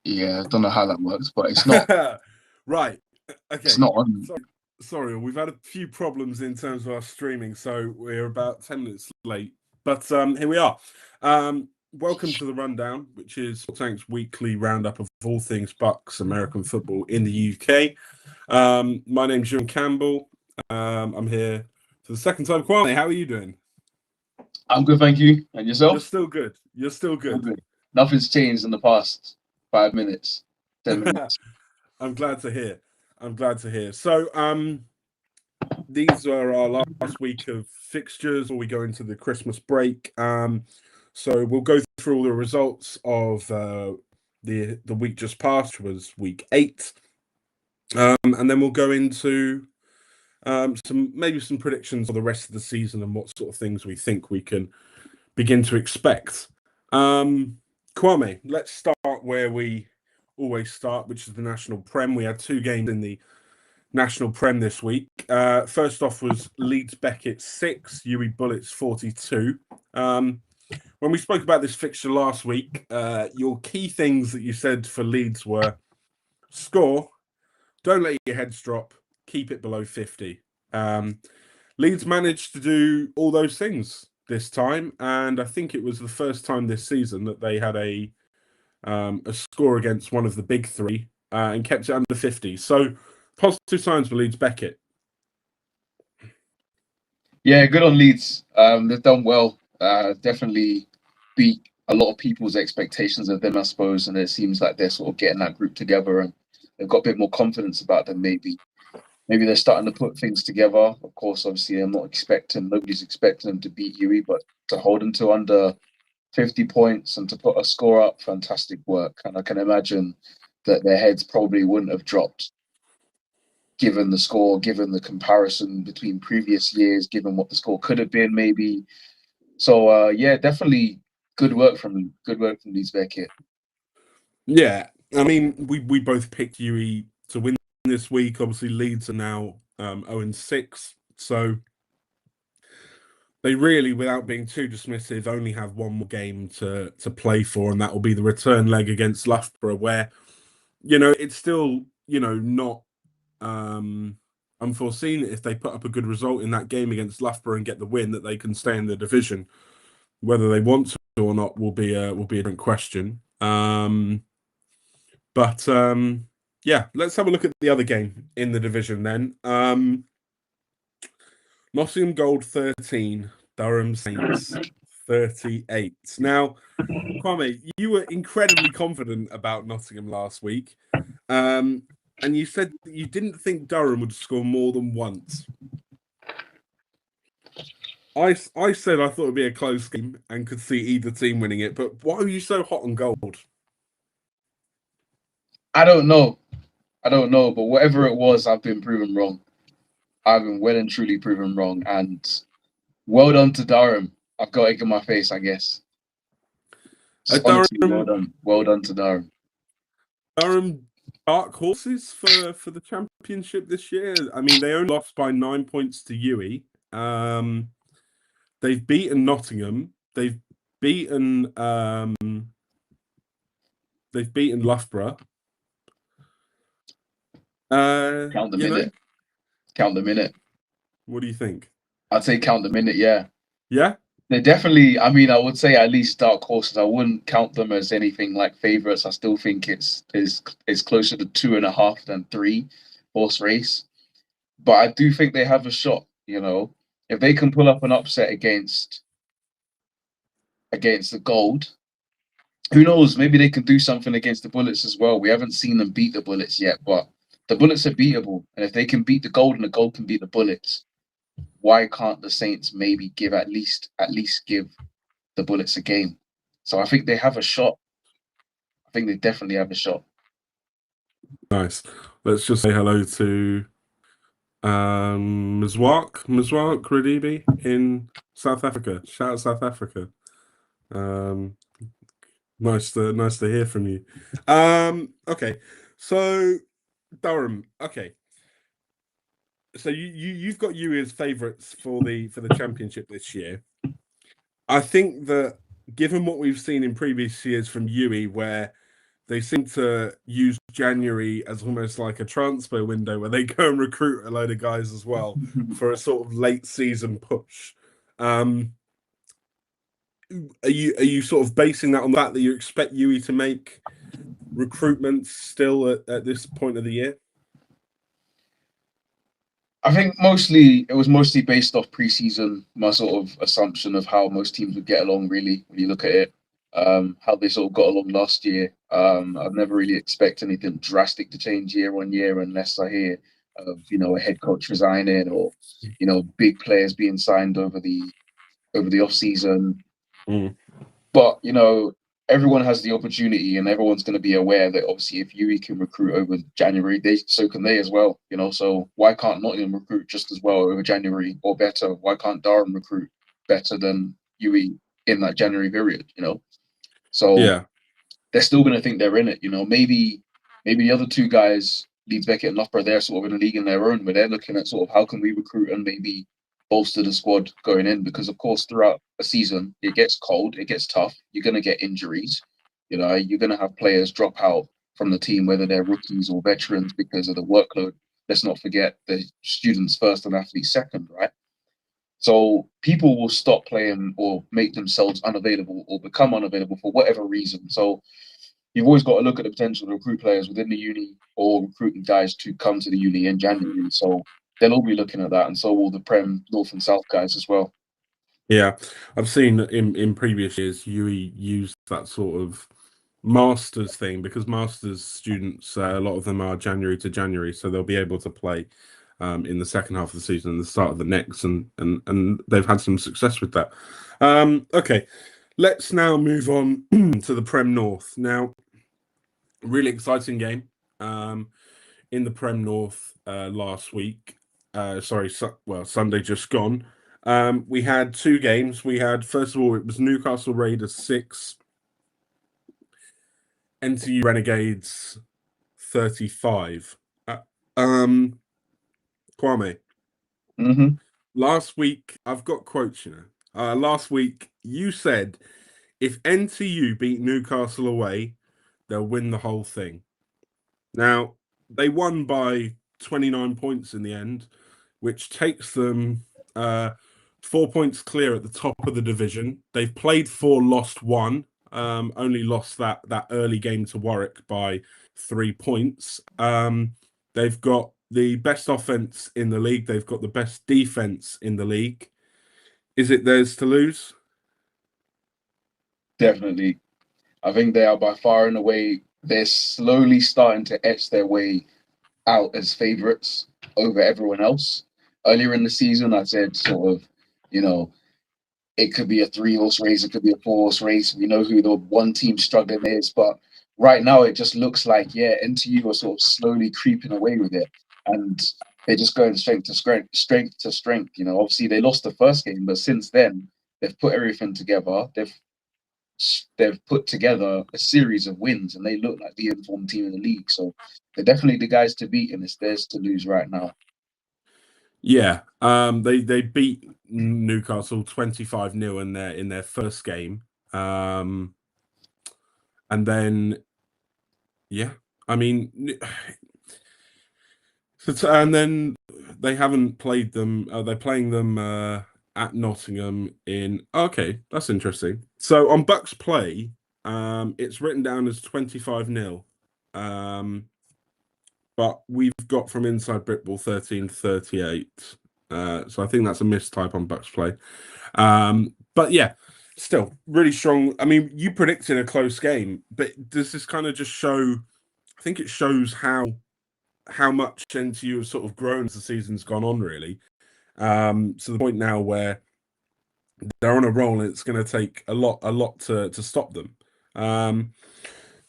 Yeah, I don't know how that works, but it's not. Right. It's Okay. not on. Sorry, we've had a few problems in terms of our streaming, so we're about 10 minutes late. But here we are. Welcome to the Rundown, which is Tank's weekly roundup of all things Bucks American football in the UK. My name's Ewan Campbell. I'm here for the second time. Kwame, how are you doing? I'm good, thank you. And You're yourself? still good. You're still I'm good. good. Nothing's changed in the past 5 minutes, 10 minutes. I'm glad to hear. I'm glad to hear. So, these are our last week of fixtures before we go into the Christmas break. So we'll go through all the results of the week just passed, which was week 8, and then we'll go into some predictions for the rest of the season and what sort of things we think we can begin to expect. Kwame, let's start where we always start, which is the National Prem. We had 2 games in the National Prem this week. First off was Leeds Beckett 6, Uwe Bullets 42. When we spoke about this fixture last week, your key things that you said for Leeds were score, don't let your heads drop, keep it below 50. Leeds managed to do all those things this time, and I think it was the first time this season that they had a score against one of the big 3 and kept it under 50. So positive signs for Leeds Beckett. Yeah, good on Leeds. They've done well. Definitely beat a lot of people's expectations of them, I suppose. And it seems like they're sort of getting that group together and they've got a bit more confidence about them, maybe. Maybe they're starting to put things together. Of course, obviously, nobody's expecting them to beat Huey, but to hold them to under 50 points and to put a score up, fantastic work. And I can imagine that their heads probably wouldn't have dropped given the score, given the comparison between previous years, given what the score could have been, maybe. So yeah, definitely good work from Leeds Beckett. Yeah, I mean, we both picked UE to win this week. Obviously, Leeds are now 0-6, so they really, without being too dismissive, only have one more game to play for, and that will be the return leg against Loughborough, where it's still not unforeseen if they put up a good result in that game against Loughborough and get the win that they can stay in the division. Whether they want to or not will be a different question. But yeah, let's have a look at the other game in the division then. Nottingham Gold 13, Durham Saints 38. Now, Kwame, you were incredibly confident about Nottingham last week. And you said that you didn't think Durham would score more than once. I said I thought it would be a close game and could see either team winning it, but why are you so hot on Gold? I don't know, but whatever it was, I've been proven wrong. I've been well and truly proven wrong, and well done to Durham. I've got egg in my face, I guess. Just honestly, well done to Durham. Durham dark horses for the championship this year. I mean, they only lost by 9 points to UE. They've beaten Nottingham. They've beaten Loughborough. Count the minute. Count the minute. What do you think? I'd say count the minute, yeah. Yeah? They're definitely, I mean, I would say at least dark horses. I wouldn't count them as anything like favourites. I still think it's closer to 2.5 than 3 horse race. But I do think they have a shot, If they can pull up an upset against the Gold, who knows? Maybe they can do something against the Bullets as well. We haven't seen them beat the Bullets yet, but the Bullets are beatable. And if they can beat the Gold and the Gold can beat the Bullets, why can't the Saints maybe give at least give the Bullets a game? So I think they have a shot. I think they definitely have a shot. Nice. Let's just say hello to Mzwak Radibi in South Africa. Shout out South Africa. Nice to hear from you. Okay, so Durham. Okay, so you've got you as favourites for the championship this year. I think that given what we've seen in previous years from UE, where they seem to use January as almost like a transfer window where they go and recruit a load of guys as well for a sort of late season push. Are you sort of basing that on the fact that you expect UE to make recruitment still at this point of the year? I think it was mostly based off preseason, my sort of assumption of how most teams would get along, really, when you look at it. How they sort of got along last year. I've never really expect anything drastic to change year on year unless I hear of, a head coach resigning or, big players being signed over the off season. Mm. But everyone has the opportunity, and everyone's going to be aware that obviously if UE can recruit over January, so can they as well. So why can't Nottingham recruit just as well over January or better? Why can't Durham recruit better than UE in that January period? So Yeah. they're still going to think they're in it. Maybe the other two guys, Leeds Beckett and Loughborough, they're sort of in a league in their own, where they're looking at sort of how can we recruit and maybe bolster the squad going in, because of course throughout a season it gets cold, it gets tough. You're going to get injuries. You're going to have players drop out from the team, whether they're rookies or veterans, because of the workload. Let's not forget the students first and athletes second, right? So people will stop playing or make themselves unavailable or become unavailable for whatever reason. So you've always got to look at the potential to recruit players within the uni or recruiting guys to come to the uni in January. So they'll all be looking at that, and so will the Prem North and South guys as well. Yeah, I've seen in previous years UE use that sort of masters thing, because masters students, a lot of them are January to January, so they'll be able to play in the second half of the season and the start of the next, and they've had some success with that. Okay, let's now move on to the Prem North. Now, really exciting game in the Prem North last week. Sunday just gone. We had two games. We had, first of all, it was Newcastle Raiders 6, NTU Renegades 35. Kwame, Mm-hmm. last week, I've got quotes, last week, you said if NTU beat Newcastle away, they'll win the whole thing. Now, they won by 29 points in the end, which takes them 4 points clear at the top of the division. They've played 4, lost 1. Only lost that early game to Warwick by 3 points. They've got the best offense in the league. They've got the best defense in the league. Is it theirs to lose? Definitely. I think they are by far and away, they're slowly starting to etch their way out as favourites over everyone else. Earlier in the season, I said sort of, it could be a 3-horse race, it could be a 4-horse race. We know who the one team struggling is, but right now it just looks like, NTU are sort of slowly creeping away with it, and they're just going strength to strength. Obviously they lost the first game, but since then they've put everything together. They've put together a series of wins, and they look like the informed team in the league. So they're definitely the guys to beat, and it's theirs to lose right now. Yeah, they beat Newcastle 25-0 in their first game, and then I mean, and then they haven't played them. They're playing them at Nottingham in. Okay, that's interesting. So on Bucks Play, it's written down as 25-0. But we've got from Inside Brickball 13-38. So I think that's a mistype on Bucks Play. But yeah, still really strong. I mean, you predicted a close game, but does this kind of just show? I think it shows how much NTU has sort of grown as the season's gone on, really. To the point now where they're on a roll, and it's going to take a lot to stop them.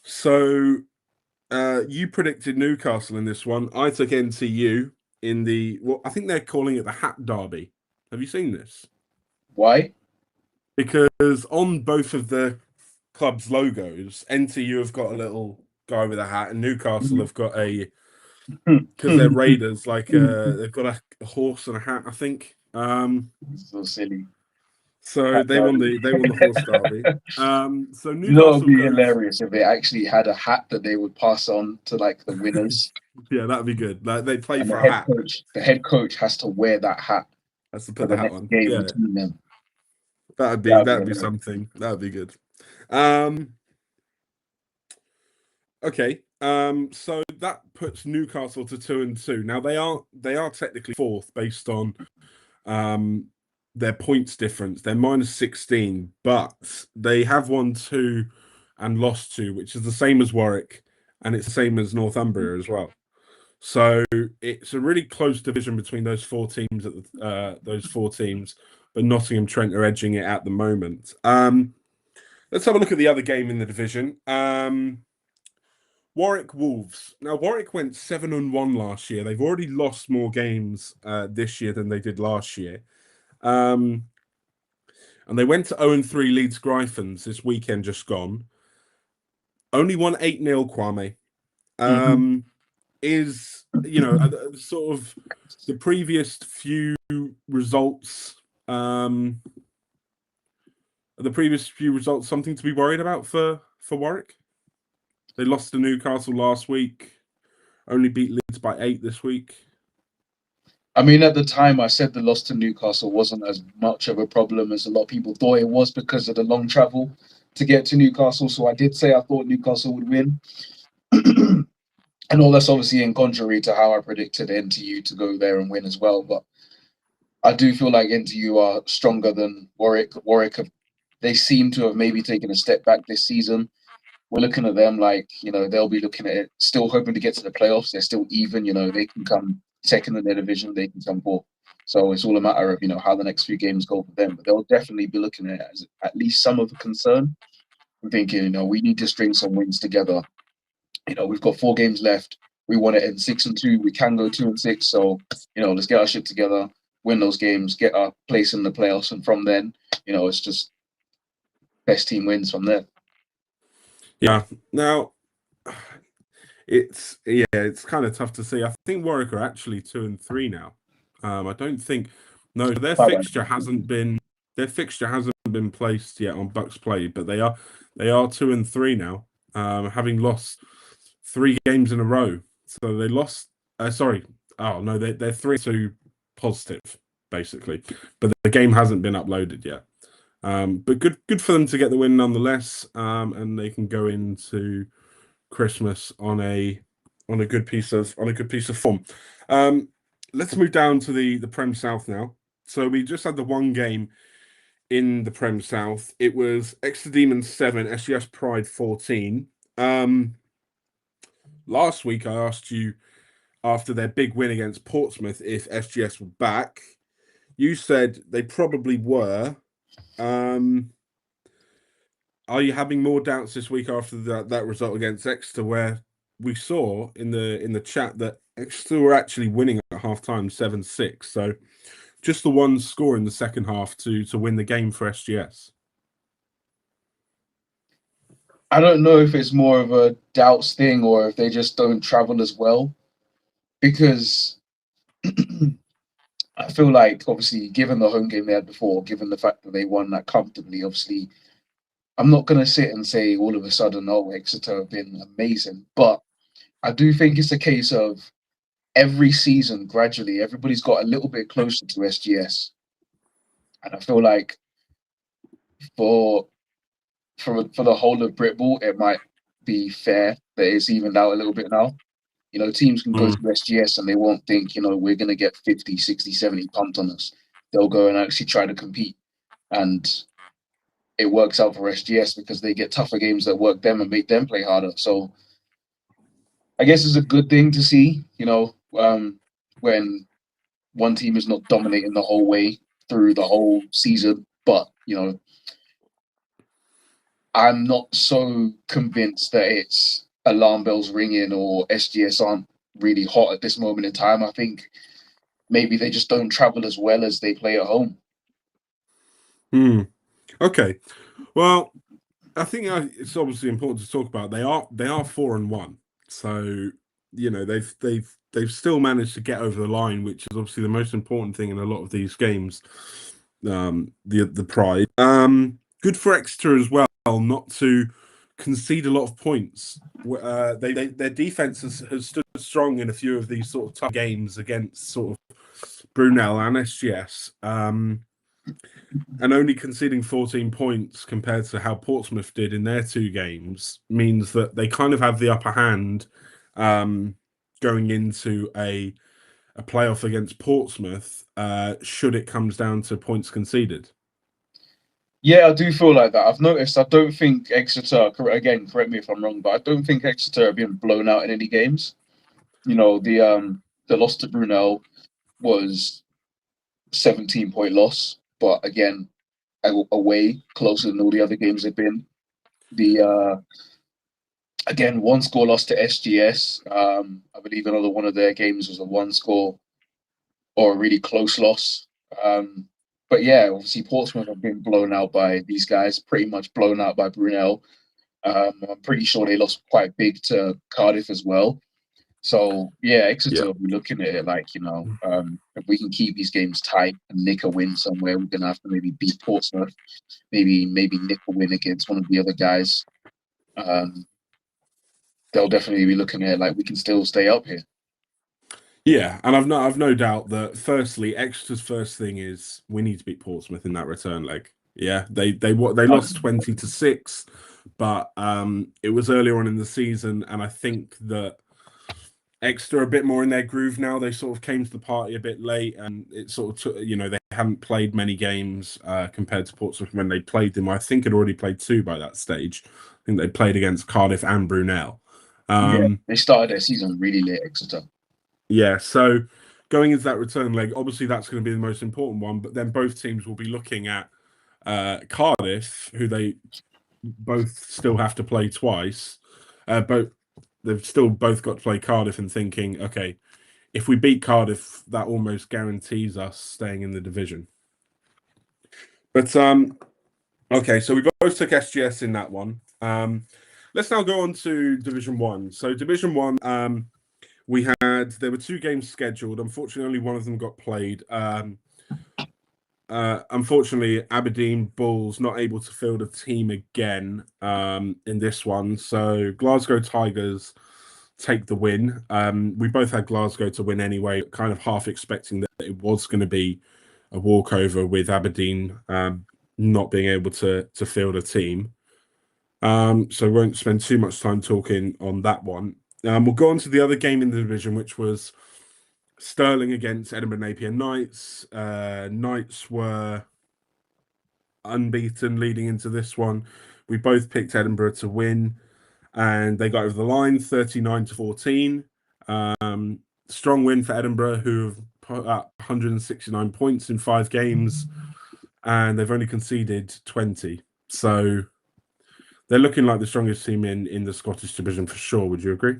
So you predicted Newcastle in this one. I took NTU in I think they're calling it the Hat Derby. Have you seen this? Why? Because on both of the club's logos, NTU have got a little guy with a hat, and Newcastle have got because they're Raiders, like they've got a horse and a hat, I think. So silly. So they won the horse derby. So You know, it'd Newcastle be goes. hilarious if they actually had a hat that they would pass on to like the winners, Yeah, that'd be good. Like they play and for a hat. the head coach has to wear that hat Has to for put the the hat next on. game Yeah, between them. that'd That'd be be hilarious. something. That'd be good. Um, okay. So that puts Newcastle to 2-2. Now they are technically fourth based on um their points difference. They're -16, but they have won two and lost two, which is the same as Warwick, and it's the same as Northumbria as well. So it's a really close division between those four teams but Nottingham Trent are edging it at the moment. Let's have a look at the other game in the division. Warwick Wolves. Now Warwick went 7-1 last year. They've already lost more games this year than they did last year. And they went to 0-3 Leeds Gryphons this weekend just gone. Only won 8-0, Kwame. Mm-hmm. Is sort of the previous few results something to be worried about for Warwick? They lost to Newcastle last week, only beat Leeds by 8 this week. I mean, at the time, I said the loss to Newcastle wasn't as much of a problem as a lot of people thought it was because of the long travel to get to Newcastle. So I did say I thought Newcastle would win. And all that's obviously in contrary to how I predicted NTU to go there and win as well. But I do feel like NTU are stronger than Warwick. They seem to have maybe taken a step back this season. We're looking at them like, they'll be looking at it, still hoping to get to the playoffs. They're still even, they can come second in their division, they can come fourth. So it's all a matter of, how the next few games go for them. But they'll definitely be looking at it as at least some of a concern. I'm thinking, we need to string some wins together. We've got 4 games left. We want to end 6-2. We can go 2-6. So, let's get our shit together, win those games, get our place in the playoffs. And from then, it's just best team wins from there. Yeah. Now, it's kind of tough to see. I think Warwick are actually 2-3 now. I don't think their fixture hasn't been placed yet on Bucks Play, but they are 2-3 now, having lost 3 games in a row. So they lost. Sorry. Oh no, they're 3-2 positive basically, but the game hasn't been uploaded yet. But good for them to get the win nonetheless, and they can go into Christmas on a good piece of form. Let's move down to the Prem South now. So we just had the one game in the Prem South. It was Exeter Demons 7, SGS Pride 14. Last week I asked you after their big win against Portsmouth if SGS were back. You said they probably were. Are you having more doubts this week after that result against Exeter, where we saw in the chat that Exeter were actually winning at halftime 7-6? So just the one score in the second half to win the game for SGS. I don't know if it's more of a doubts thing or if they just don't travel as well, because I feel like, obviously, given the home game they had before, given the fact that they won that comfortably, obviously, I'm not going to sit and say all of a sudden, oh, Exeter have been amazing. But I do think it's a case of every season, gradually, everybody's got a little bit closer to SGS. And I feel like for the whole of Britball, it might be fair that it's evened out a little bit now. Teams can go to SGS and they won't think, we're going to get 50, 60, 70 pumped on us. They'll go and actually try to compete. And it works out for SGS because they get tougher games that work them and make them play harder. So I guess it's a good thing to see, when one team is not dominating the whole way through the whole season. But, I'm not so convinced that it's alarm bells ringing or SGS aren't really hot at this moment in time. I think maybe they just don't travel as well as they play at home. Okay. Well, I think it's obviously important to talk about. They are 4-1, so they've still managed to get over the line, which is obviously the most important thing in a lot of these games. the pride. Good for Exeter as well, not to concede a lot of points. Their defense has stood strong in a few of these sort of tough games against sort of Brunel and SGS. And only conceding 14 points compared to how Portsmouth did in their 2 games means that they kind of have the upper hand going into a playoff against Portsmouth, should it comes down to points conceded. Yeah, I do feel like that. I've noticed. I don't think Exeter. Again, correct me if I'm wrong, but I don't think Exeter have been blown out in any games. You know, the loss to Brunel was 17-point loss, but again, away closer than all the other games they've been. The again, one score loss to SGS. I believe another one of their games was a one score or a really close loss. But yeah, obviously Portsmouth have been blown out by these guys, pretty much blown out by Brunel. I'm pretty sure they lost quite big to Cardiff as well. So yeah, Exeter will be looking at it like, if we can keep these games tight and nick a win somewhere, we're gonna have to maybe beat Portsmouth, maybe nick a win against one of the other guys. They'll definitely be looking at it like we can still stay up here. Yeah, and I've no doubt that firstly, Exeter's first thing is we need to beat Portsmouth in that return leg. Yeah, they lost 20-6, but it was earlier on in the season, and I think that Exeter are a bit more in their groove now. They sort of came to the party a bit late, and it sort of took, they hadn't played many games compared to Portsmouth when they played them. I think had already played 2 by that stage. I think they played against Cardiff and Brunel. Yeah, they started their season really late, Exeter. Yeah, so going into that return leg, obviously that's going to be the most important one. But then both teams will be looking at Cardiff, who they both still have to play twice. They've still both got to play Cardiff and thinking, okay, if we beat Cardiff, that almost guarantees us staying in the division. But okay, so we both took SGS in that one. Let's now go on to Division 1. So Division 1, there were 2 games scheduled. Unfortunately, only one of them got played. Unfortunately, Aberdeen Bulls not able to field a team again in this one. So Glasgow Tigers take the win. We both had Glasgow to win anyway, kind of half expecting that it was going to be a walkover with Aberdeen not being able to field a team. So we won't spend too much time talking on that one. We'll go on to the other game in the division, which was Stirling against Edinburgh Napier Knights. Knights were unbeaten leading into this one. We both picked Edinburgh to win, and they got over the line 39-14. Strong win for Edinburgh, who have put up 169 points in 5 games, and they've only conceded 20. So they're looking like the strongest team in the Scottish division for sure. Would you agree?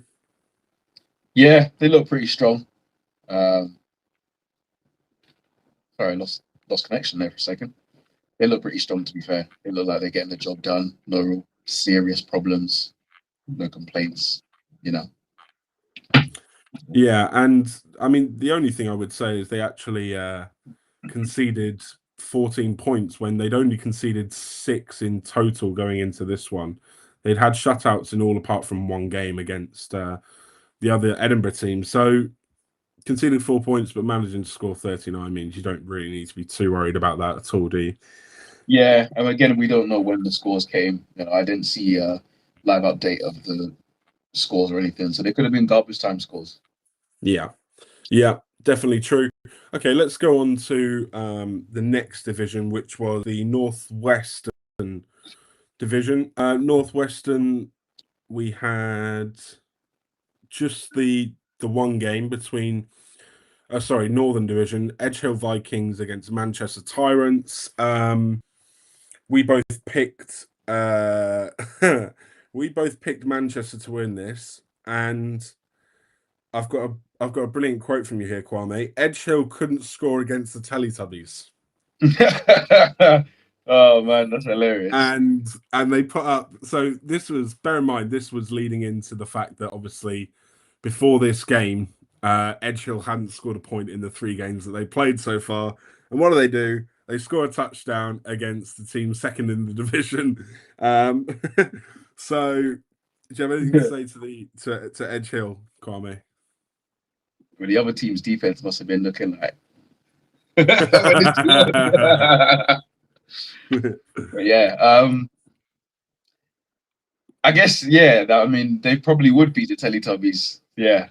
Yeah, they look pretty strong. Sorry, lost connection there for a second. They look pretty strong, to be fair. They look like they're getting the job done. No real serious problems, no complaints. Yeah, and I mean the only thing I would say is they actually conceded 14 points when they'd only conceded 6 in total going into this one. They'd had shutouts in all apart from one game against the other Edinburgh team. So conceding 4 points but managing to score 39 means you don't really need to be too worried about that at all, do you? Yeah, and again, we don't know when the scores came. I didn't see a live update of the scores or anything, so they could have been garbage time scores. Yeah, definitely true. Okay, let's go on to the next division, which was the Northwestern division. Northwestern, we had just the one game between Northern Division, Edge Hill Vikings against Manchester Tyrants. We both picked we both picked Manchester to win this, and I've got a brilliant quote from you here, Kwame. Edge Hill couldn't score against the Teletubbies. Oh man, that's hilarious. And they put up, so this was, bear in mind, this was leading into the fact that obviously before this game, Edge Hill hadn't scored a point in the 3 games that they played so far. And what do? They score a touchdown against the team second in the division. So, do you have anything to say to Edge Hill, Kwame? Well, the other team's defense must have been looking like. But yeah, I guess I mean, they probably would be the Teletubbies. Yeah,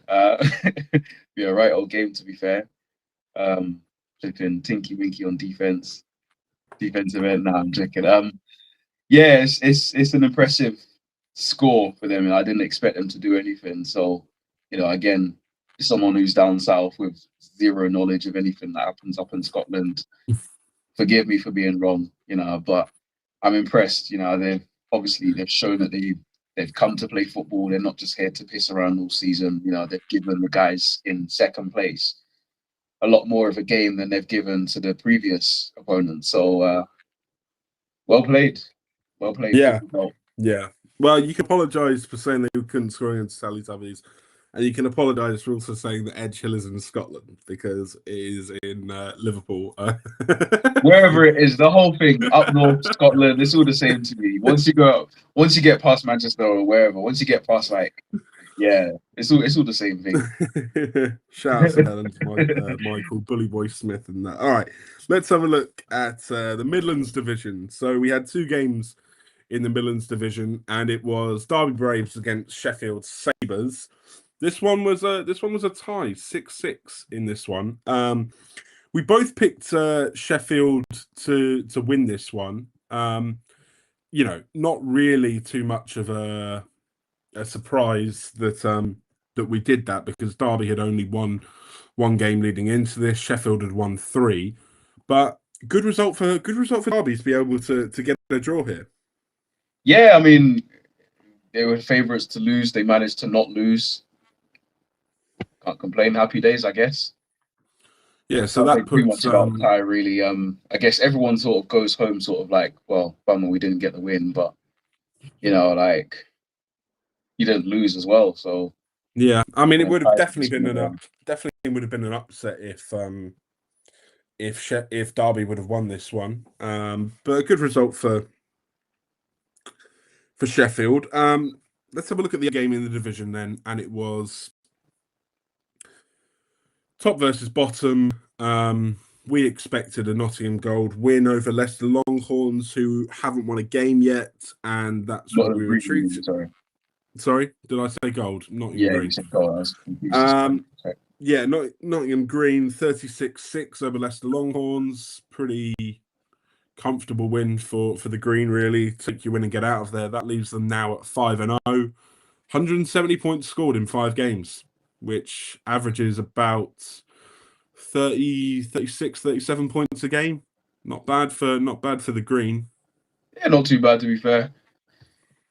be a right old game to be fair. Flipping Tinky Winky on defensive end. Now I'm joking. Yeah, it's an impressive score for them. I didn't expect them to do anything. So, again, someone who's down south with zero knowledge of anything that happens up in Scotland, forgive me for being wrong, but I'm impressed. They've shown that they've come to play football. They're not just here to piss around all season. They've given the guys in second place a lot more of a game than they've given to the previous opponent. So, well played. Well played. Yeah. Yeah. Well, you can apologise for saying they couldn't score against Teletubbies, and you can apologise for also saying that Edge Hill is in Scotland because it is in Liverpool. Wherever it is, the whole thing up north, Scotland, it's all the same to me. Once you get past Manchester or wherever, once you get past it's all the same thing. Shout out to Helen, Michael, Bully Boy Smith, and that. All right, let's have a look at the Midlands division. So we had 2 games in the Midlands division, and it was Derby Braves against Sheffield Sabres. This one was a tie, 6-6 in this one. We both picked Sheffield to win this one. Not really too much of a surprise that we did that, because Derby had only won 1 game leading into this. Sheffield had won 3, but good result for Derby to be able to get a draw here. Yeah, I mean, they were favourites to lose. They managed to not lose. Can't complain. Happy days, I guess. Yeah, so that pretty much about tie, really. I guess everyone sort of goes home sort of like, well, bummer we didn't get the win, but you didn't lose as well. So yeah, I mean, it would have definitely been an upset if Derby would have won this one. But a good result for Sheffield. Let's have a look at the game in the division then, and it was top versus bottom. We expected a Nottingham Gold win over Leicester Longhorns, who haven't won a game yet, and that's what we were treated. Sorry, did I say gold? Nottingham Green. You said gold. Nottingham Green, 36-6 over Leicester Longhorns. Pretty comfortable win for the Green, really. Take your win and get out of there. That leaves them now at 5-0. 170 points scored in 5 games, which averages about 37 points a game. Not bad for the Green. Yeah, not too bad, to be fair.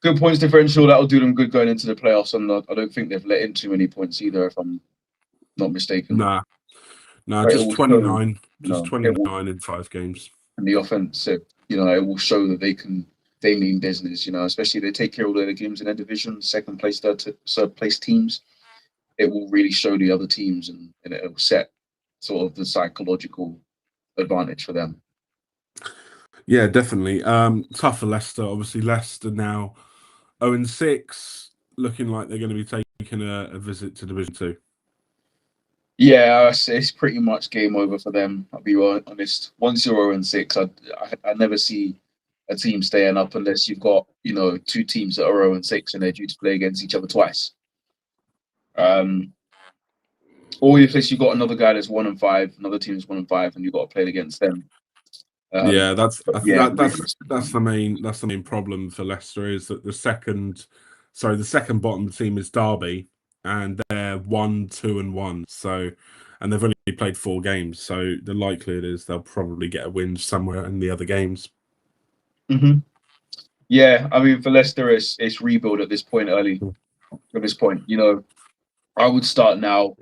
Good points differential. That'll do them good going into the playoffs. And I don't think they've let in too many points either, if I'm not mistaken. Nah, just 29. Just 29 in 5 games. And the offense, it will show that they mean business, especially if they take care of all their games in their division, second place, third place teams. It will really show the other teams, and it will set sort of the psychological advantage for them. Yeah, definitely. Tough for Leicester. Obviously, Leicester now 0-6, looking like they're going to be taking a visit to Division 2. Yeah, it's pretty much game over for them. I'll be honest. Once you're 0-6, I never see a team staying up unless you've got 2 teams that are 0-6 and they're due to play against each other twice. Or if you've got another guy that's 1-5, another team is 1-5, and you've got to play against them. That's the main problem for Leicester, is that the second bottom team is Derby, and they're 1-2-1. So, and they've only played 4 games, so the likelihood is they'll probably get a win somewhere in the other games. Mm-hmm. Yeah, I mean, for Leicester, it's rebuild at this point. At this point, I would start now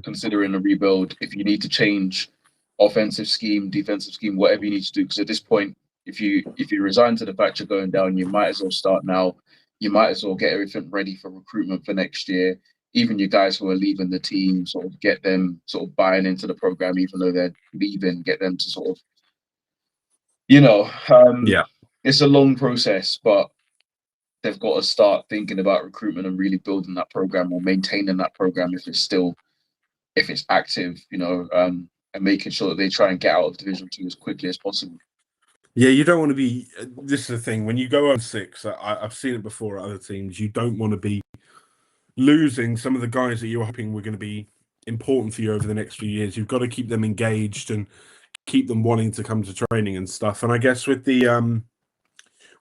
considering a rebuild. If you need to change offensive scheme, defensive scheme, whatever you need to do, because at this point, if you resign to the fact you're going down, you might as well start now. You might as well get everything ready for recruitment for next year. Even your guys who are leaving the team, sort of get them sort of buying into the program, even though they're leaving, get them to sort of You know, Yeah. it's a long process, but they've got to start thinking about recruitment and really building that program or maintaining that program if it's active, and making sure that they try and get out of Division Two as quickly as possible. Yeah, you don't want to be. This is the thing. When you go on 6, I've seen it before at other teams. You don't want to be losing some of the guys that you're hoping were going to be important for you over the next few years. You've got to keep them engaged and keep them wanting to come to training and stuff. And I guess with the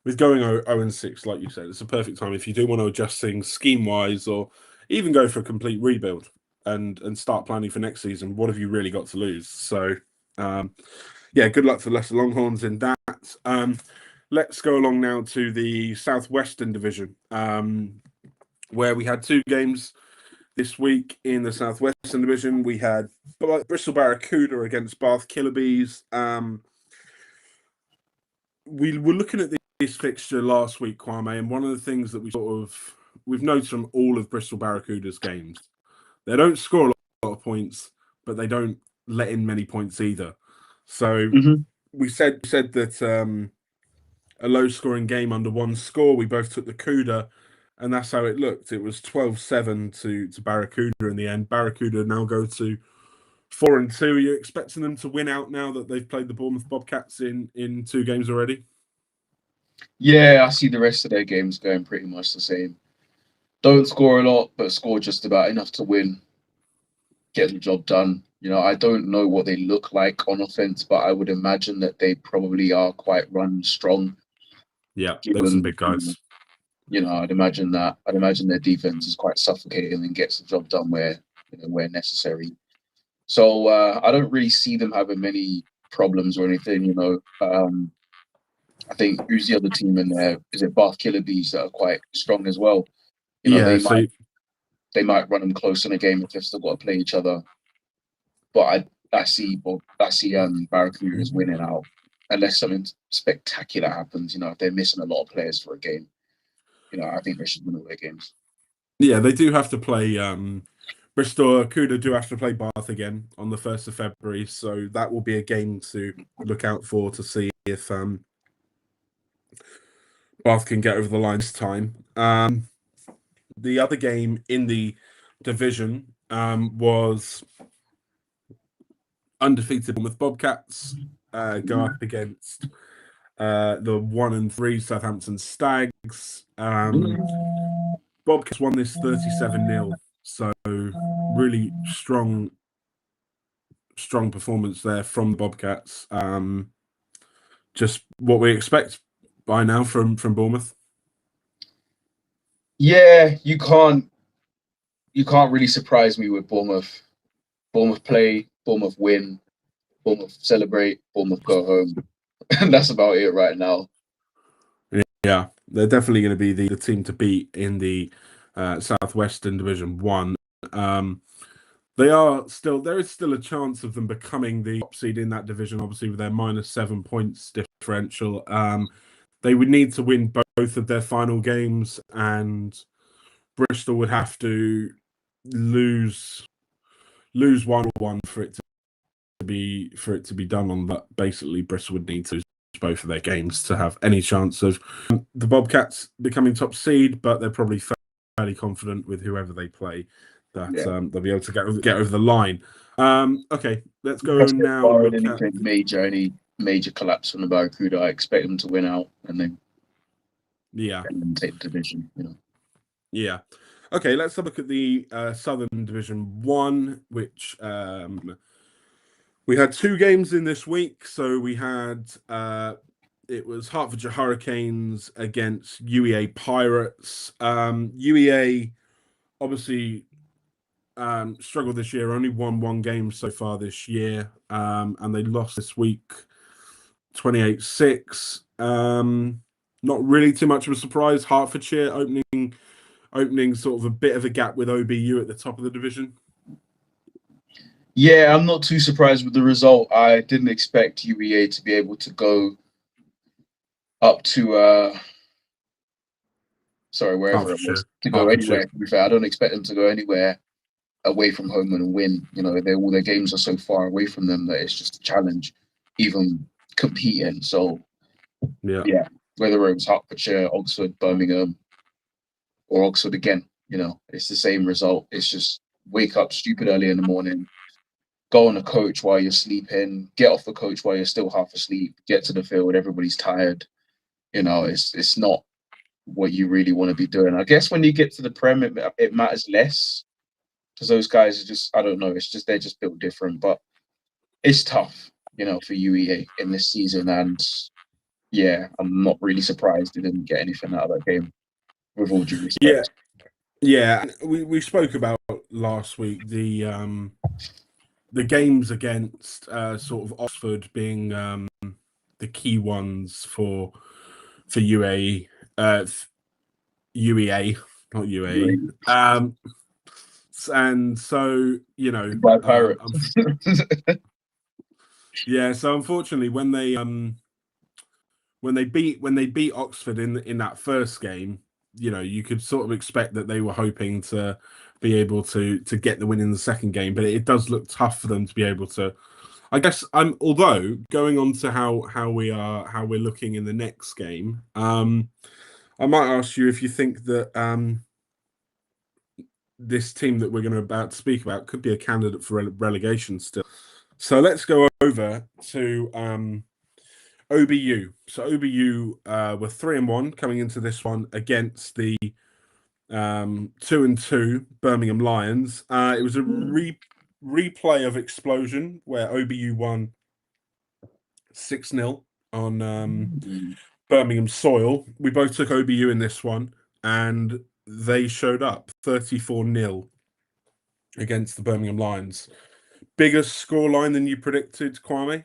with going 0-6, like you said, it's a perfect time if you do want to adjust things scheme wise, or even go for a complete rebuild and start planning for next season. What have you really got to lose? So, yeah, good luck to Leicester Longhorns in that. Let's go along now to the Southwestern Division, where we had 2 games this week in the Southwestern Division. We had Bristol Barracuda against Bath Killabees. We were looking at this fixture last week, Kwame, and one of the things that we've noticed from all of Bristol Barracuda's games, they don't score a lot of points, but they don't let in many points either. So we said that a low-scoring game under 1 score. We both took the Cuda, and that's how it looked. It was 12-7 to Barracuda in the end. Barracuda now go to 4-2. Are you expecting them to win out now that they've played the Bournemouth Bobcats in 2 games already? Yeah, I see the rest of their games going pretty much the same. Don't score a lot, but score just about enough to win. Get the job done. I don't know what they look like on offense, but I would imagine that they probably are quite run strong. Yeah, they're some big guys. I'd imagine their defense is quite suffocating and gets the job done where necessary. So I don't really see them having many problems or anything. I think who's the other team in there? Is it Bath Killabees that are quite strong as well? They might run them close in a game if they've still got to play each other. But I see Barracuda is winning out unless something spectacular happens. If they're missing a lot of players for a game, I think they should win all their games. Yeah, they do have to play. Bristol Cuda do have to play Bath again on the 1st of February, so that will be a game to look out for to see if Bath can get over the line this time. The other game in the division was undefeated Bournemouth Bobcats go up against the 1-3 Southampton Stags. Bobcats won this 37-0, so really strong performance there from the Bobcats. Just what we expect by now from Bournemouth. Yeah, you can't really surprise me with Bournemouth. Bournemouth play, Bournemouth win, Bournemouth celebrate, Bournemouth go home. And that's about it right now. Yeah, they're definitely going to be the team to beat in the Southwestern Division 1. There is still a chance of them becoming the top seed in that division, obviously with their -7 points differential. They would need to win both of their final games, and Bristol would have to lose 1-1 for it to be done on that. Basically, Bristol would need to lose both of their games to have any chance of the Bobcats becoming top seed, but they're probably fairly confident with whoever they play that they'll be able to get over the line. Okay, let's go now. Any major collapse from the Barracuda, I expect them to win out and then take the division. Yeah. Okay, let's have a look at the Southern Division 1, which we had 2 games in this week. So we had it was Hertfordshire Hurricanes against UEA Pirates. UEA obviously struggled this year, only won 1 game so far this year, and they lost this week 28-6. Not really too much of a surprise. Hertfordshire opening sort of a bit of a gap with OBU at the top of the division. Yeah, I'm not too surprised with the result. I didn't expect UEA to be able to go up to wherever it was, to go anywhere. To be fair, I don't expect them to go anywhere away from home and win. All their games are so far away from them that it's just a challenge. Even competing. So Yeah. whether it was Hertfordshire, Oxford, Birmingham, or Oxford again, it's the same result. It's just wake up stupid early in the morning, go on a coach while you're sleeping, get off the coach while you're still half asleep, get to the field, everybody's tired. It's not what you really want to be doing. I guess when you get to the Prem, it matters less because those guys are just, I don't know, it's just they're just built different. But it's tough, for UEA in this season. And yeah, I'm not really surprised they didn't get anything out of that game, with all due respect. Yeah. We spoke about last week the games against sort of Oxford being the key ones for UEA, UEA, not UAE. And so By Pirates. yeah. So unfortunately, when they beat Oxford in that first game, you could sort of expect that they were hoping to be able to get the win in the second game, but it does look tough for them to be able to. I guess although going on to how we're looking in the next game, I might ask you if you think that this team that we're going to about to speak about could be a candidate for relegation still. So let's go over to OBU. So OBU were 3-1 coming into this one against the 2-2 Birmingham Lions. It was a replay of Explosion where OBU won 6-0 on Birmingham soil. We both took OBU in this one, and they showed up 34-0 against the Birmingham Lions. Biggest scoreline than you predicted, Kwame?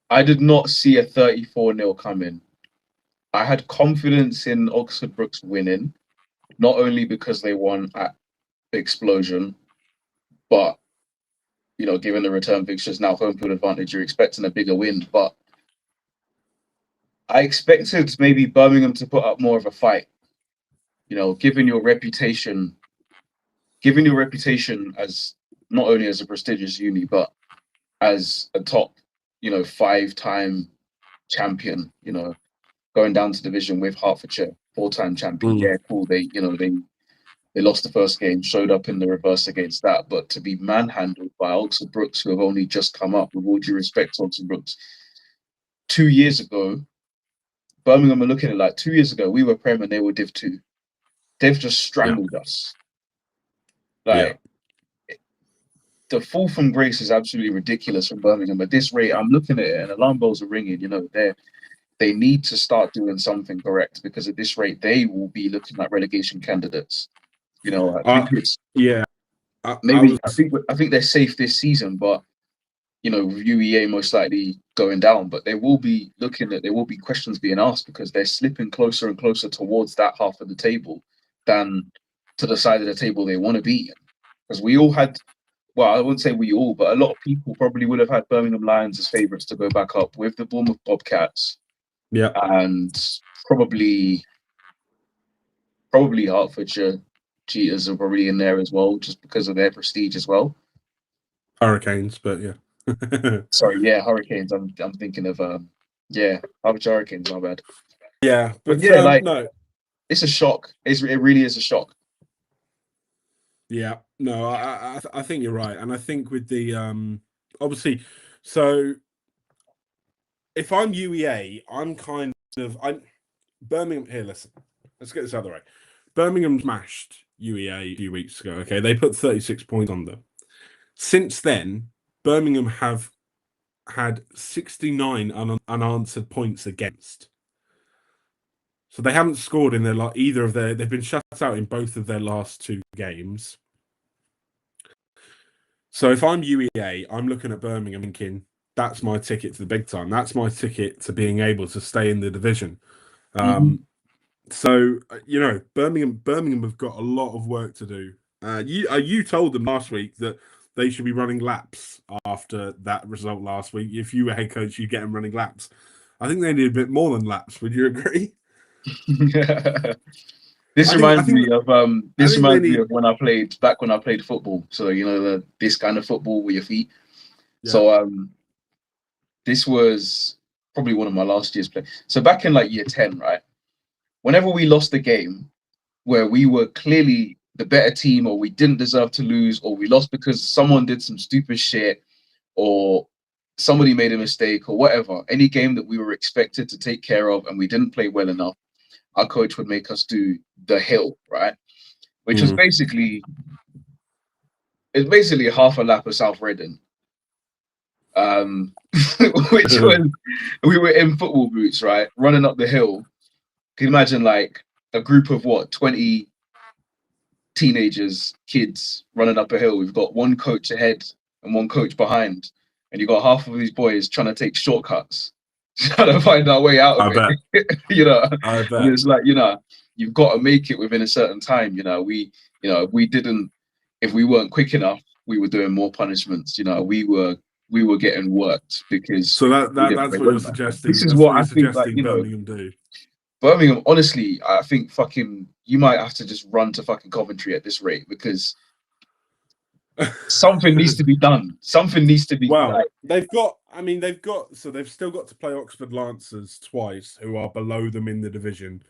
I did not see a 34-0 coming. I had confidence in Oxford Brookes winning, not only because they won at Explosion, but given the return fixtures now home field advantage, you're expecting a bigger win. But I expected maybe Birmingham to put up more of a fight. Given your reputation as not only as a prestigious uni, but as a top, 5-time champion, going down to division with Hertfordshire, 4-time champion. Yeah, cool. They lost the first game, showed up in the reverse against that, but to be manhandled by Oxford Brookes, who have only just come up, with all due respect to Oxford Brookes, 2 years ago, Birmingham are looking at like 2 years ago, we were Prem and they were Div 2. They've just strangled us. The fall from grace is absolutely ridiculous from Birmingham. At this rate, I'm looking at it and alarm bells are ringing. They need to start doing something correct, because at this rate, they will be looking like relegation candidates. I think it's I think they're safe this season, but with UEA most likely going down, but there will be questions being asked, because they're slipping closer and closer towards that half of the table than to the side of the table they want to be in. Because we all had, well, I wouldn't say we all, but a lot of people probably would have had Birmingham Lions as favourites to go back up, with the Bournemouth Bobcats. Yeah. And probably Hertfordshire Cheetahs are probably in there as well, just because of their prestige as well. Hurricanes, but yeah. Sorry, yeah, Hurricanes. I'm thinking of Hertfordshire Hurricanes. My bad. Yeah, but no, it's a shock. It really is a shock. Yeah, no, I think you're right, and I think with the obviously, so if I'm UEA, I'm Birmingham. Here, listen, let's get this out of the way. Birmingham smashed UEA a few weeks ago. Okay, they put 36 points on them. Since then, Birmingham have had 69 unanswered points against. So they haven't scored in they've been shut out in both of their last 2 games. So if I'm UEA, I'm looking at Birmingham thinking, that's my ticket to the big time. That's my ticket to being able to stay in the division. So, Birmingham have got a lot of work to do. You told them last week that they should be running laps after that result last week. If you were head coach, you'd get them running laps. I think they need a bit more than laps. Would you agree? This reminds me of when I played football. So this kind of football with your feet. Yeah. So this was probably one of my last year's play. So back in like year 10, right? Whenever we lost the game where we were clearly the better team, or we didn't deserve to lose, or we lost because someone did some stupid shit, or somebody made a mistake, or whatever, any game that we were expected to take care of and we didn't play well enough, our coach would make us do the hill, right? Which was basically half a lap of South Reading. Which was, we were in football boots, right, running up the hill. Can you imagine like a group of 20 teenagers, kids running up a hill? We've got one coach ahead and one coach behind, and you got half of these boys trying to take shortcuts, trying to find our way out of it. I bet. And it's like, you've got to make it within a certain time. We didn't, if we weren't quick enough, we were doing more punishments. We were getting worked because. So that's what you're suggesting. This is what I think, like, Birmingham do. Birmingham, honestly, I think you might have to just run to fucking Coventry at this rate, because something needs to be done. Something needs to be. Well, they've still got to play Oxford Lancers twice, who are below them in the division,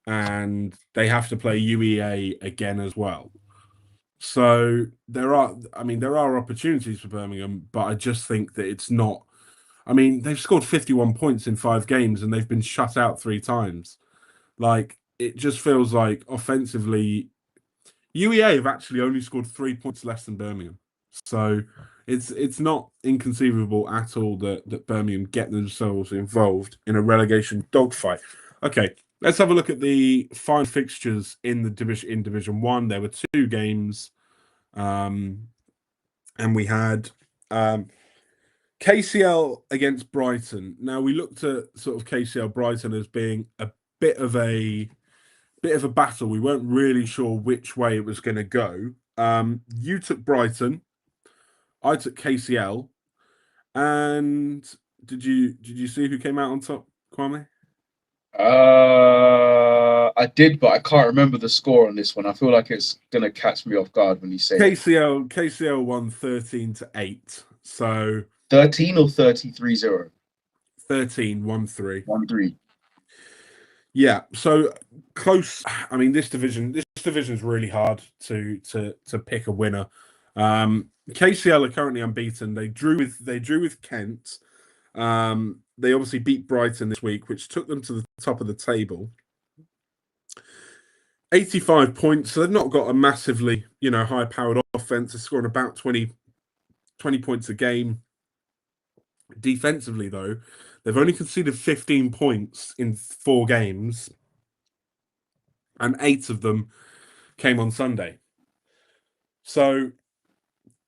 and they have to play UEA again as well. So there are opportunities for Birmingham, but I just think that it's not. I mean, they've scored 51 points in 5 games and they've been shut out 3 times. Like, it just feels like offensively, UEA have actually only scored 3 points less than Birmingham. So it's not inconceivable at all that Birmingham get themselves involved in a relegation dogfight. Okay, let's have a look at the final fixtures in the Division 1. There were 2 games, and we had KCL against Brighton. Now, we looked at sort of KCL Brighton as being a bit of a battle. We weren't really sure which way it was going to go. You took Brighton, I took KCL, and did you see who came out on top, Kwame? I did, but I can't remember the score on this one. I feel like it's gonna catch me off guard when you say KCL won 13-8. So 13 or 33-0? 13, 1-3. 1-3. Yeah, so close. I mean, this division is really hard to pick a winner. KCL are currently unbeaten. They drew with Kent. They obviously beat Brighton this week, which took them to the top of the table. 85 points. So they've not got a massively, high-powered offense. They're scoring about 20 points a game. Defensively, though, they've only conceded 15 points in 4 games, and 8 of them came on Sunday. So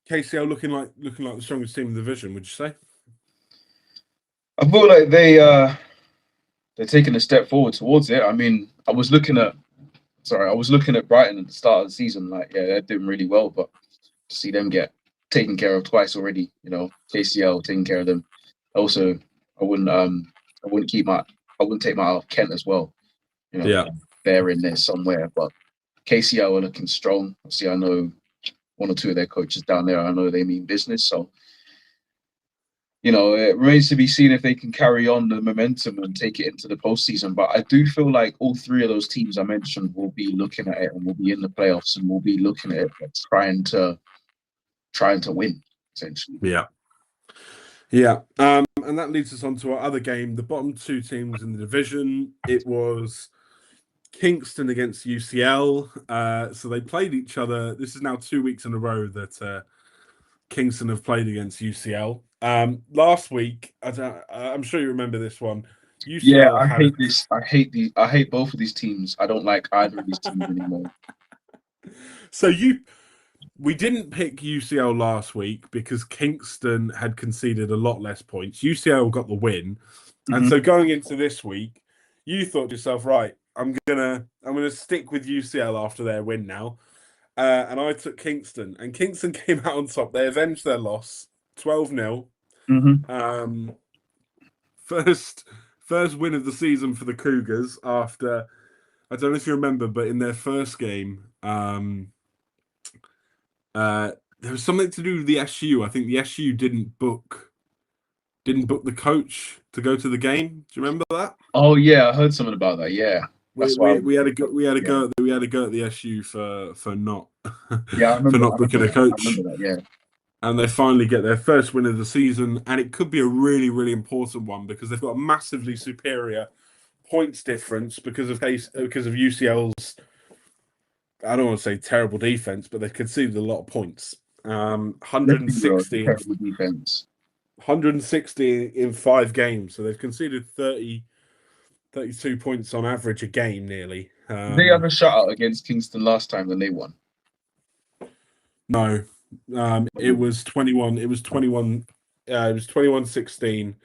KCL looking like the strongest team in the division, would you say? I feel like they're taking a step forward towards it. I mean, I was looking at Brighton at the start of the season. Like, yeah, they're doing really well, but to see them get taken care of twice already, KCL taking care of them. Also, I wouldn't take my eye off Kent as well. Yeah, they're in there somewhere, but KCL are looking strong. Obviously, I know 1 or 2 of their coaches down there. I know they mean business, so it remains to be seen if they can carry on the momentum and take it into the postseason. But I do feel like all 3 of those teams I mentioned will be looking at it and will be in the playoffs and will be looking at it trying to win, essentially. Yeah. And that leads us on to our other game, the bottom 2 teams in the division. It was Kingston against UCL. So they played each other. This is now 2 weeks in a row that Kingston have played against UCL. Last week, I'm sure you remember this one. UCL yeah, I hate this. I hate both of these teams. I don't like either of these teams anymore. So we didn't pick UCL last week because Kingston had conceded a lot less points. UCL got the win. Mm-hmm. And so going into this week, you thought to yourself, right, I'm gonna stick with UCL after their win now. And I took Kingston, and Kingston came out on top. They avenged their loss, 12-0. Mm-hmm. First win of the season for the Cougars after, I don't know if you remember, but in their first game, there was something to do with the SU. I think the SU didn't book didn't book the coach to go to the game. Do you remember that? Oh yeah, I heard something about that. Yeah, We, that's why. we, we had a go we had a Yeah, go at we had a go at the SU for not yeah, I for remember. I not remember booking a that. I coach, remember that. Yeah, and they finally get their first win of the season, and it could be a really really important one because they've got a massively superior points difference because of UCL's, I don't want to say terrible defense, but they've conceded a lot of points. let's be real. It's a 160 terrible defense. in 5 games, so they've conceded 32 points on average a game, nearly. Did they have a shutout against Kingston last time when they won? No, it was 21. It was 21. It was 21-16.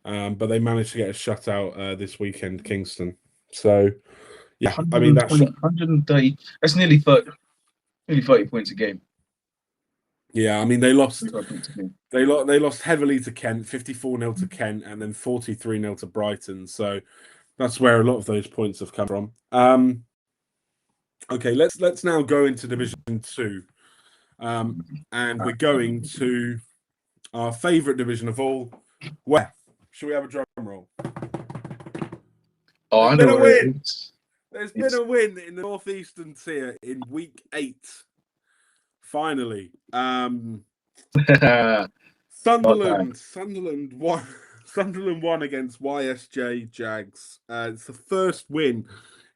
But they managed to get a shutout this weekend, Kingston. So yeah, I mean that 120, 130. That's nearly 30 points a game. Yeah, I mean they lost. 35 points a game. They lost heavily to Kent, 54-0 to Kent, and then 43-0 to Brighton. So that's where a lot of those points have come from. Okay, let's now go into Division 2. And we're going to our favourite division of all. Where? Should we have a drum roll? Oh, I There's know been a where it win. is. There's been a win in the Northeastern tier in week 8. Finally. Sunderland won. Sunderland won against YSJ Jags. It's the first win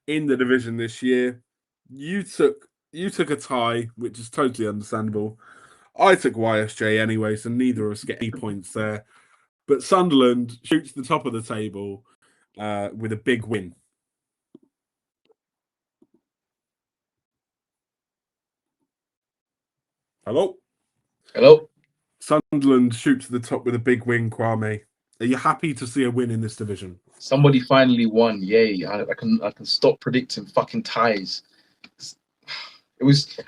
in the division this year. You took a tie, which is totally understandable. I took YSJ anyway, so neither of us get any points there. But Sunderland shoots the top of the table with a big win. Hello? Hello? Sunderland shoots to the top with a big win, Kwame. Are you happy to see a win in this division? Somebody finally won. Yay. I can stop predicting fucking ties. It was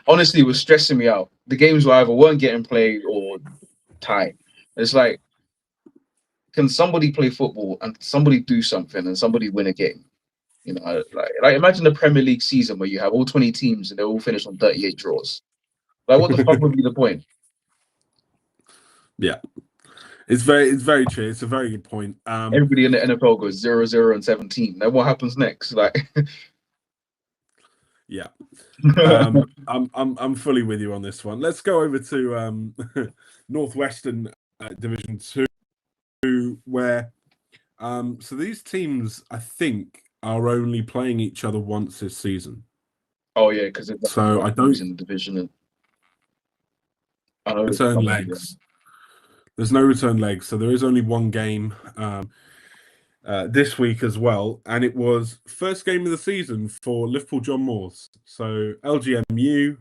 stressing me out. The games were either weren't getting played or tied. It's like, can somebody play football and somebody do something and somebody win a game? You know, like imagine the Premier League season where you have all 20 teams and they all finish on 38 draws. Like, what the fuck would be the point? Yeah. It's very true. It's a very good point. Everybody in the NFL goes 0-0 and 17. Then what happens next? Like, yeah. I'm fully with you on this one. Let's go over to Northwestern Division 2, where so these teams I think are only playing each other once this season. oh yeah, because So I don't in the division. And I know return legs. There's no return legs, so there is only one game this week as well, and it was first game of the season for Liverpool John Moores. So LGMU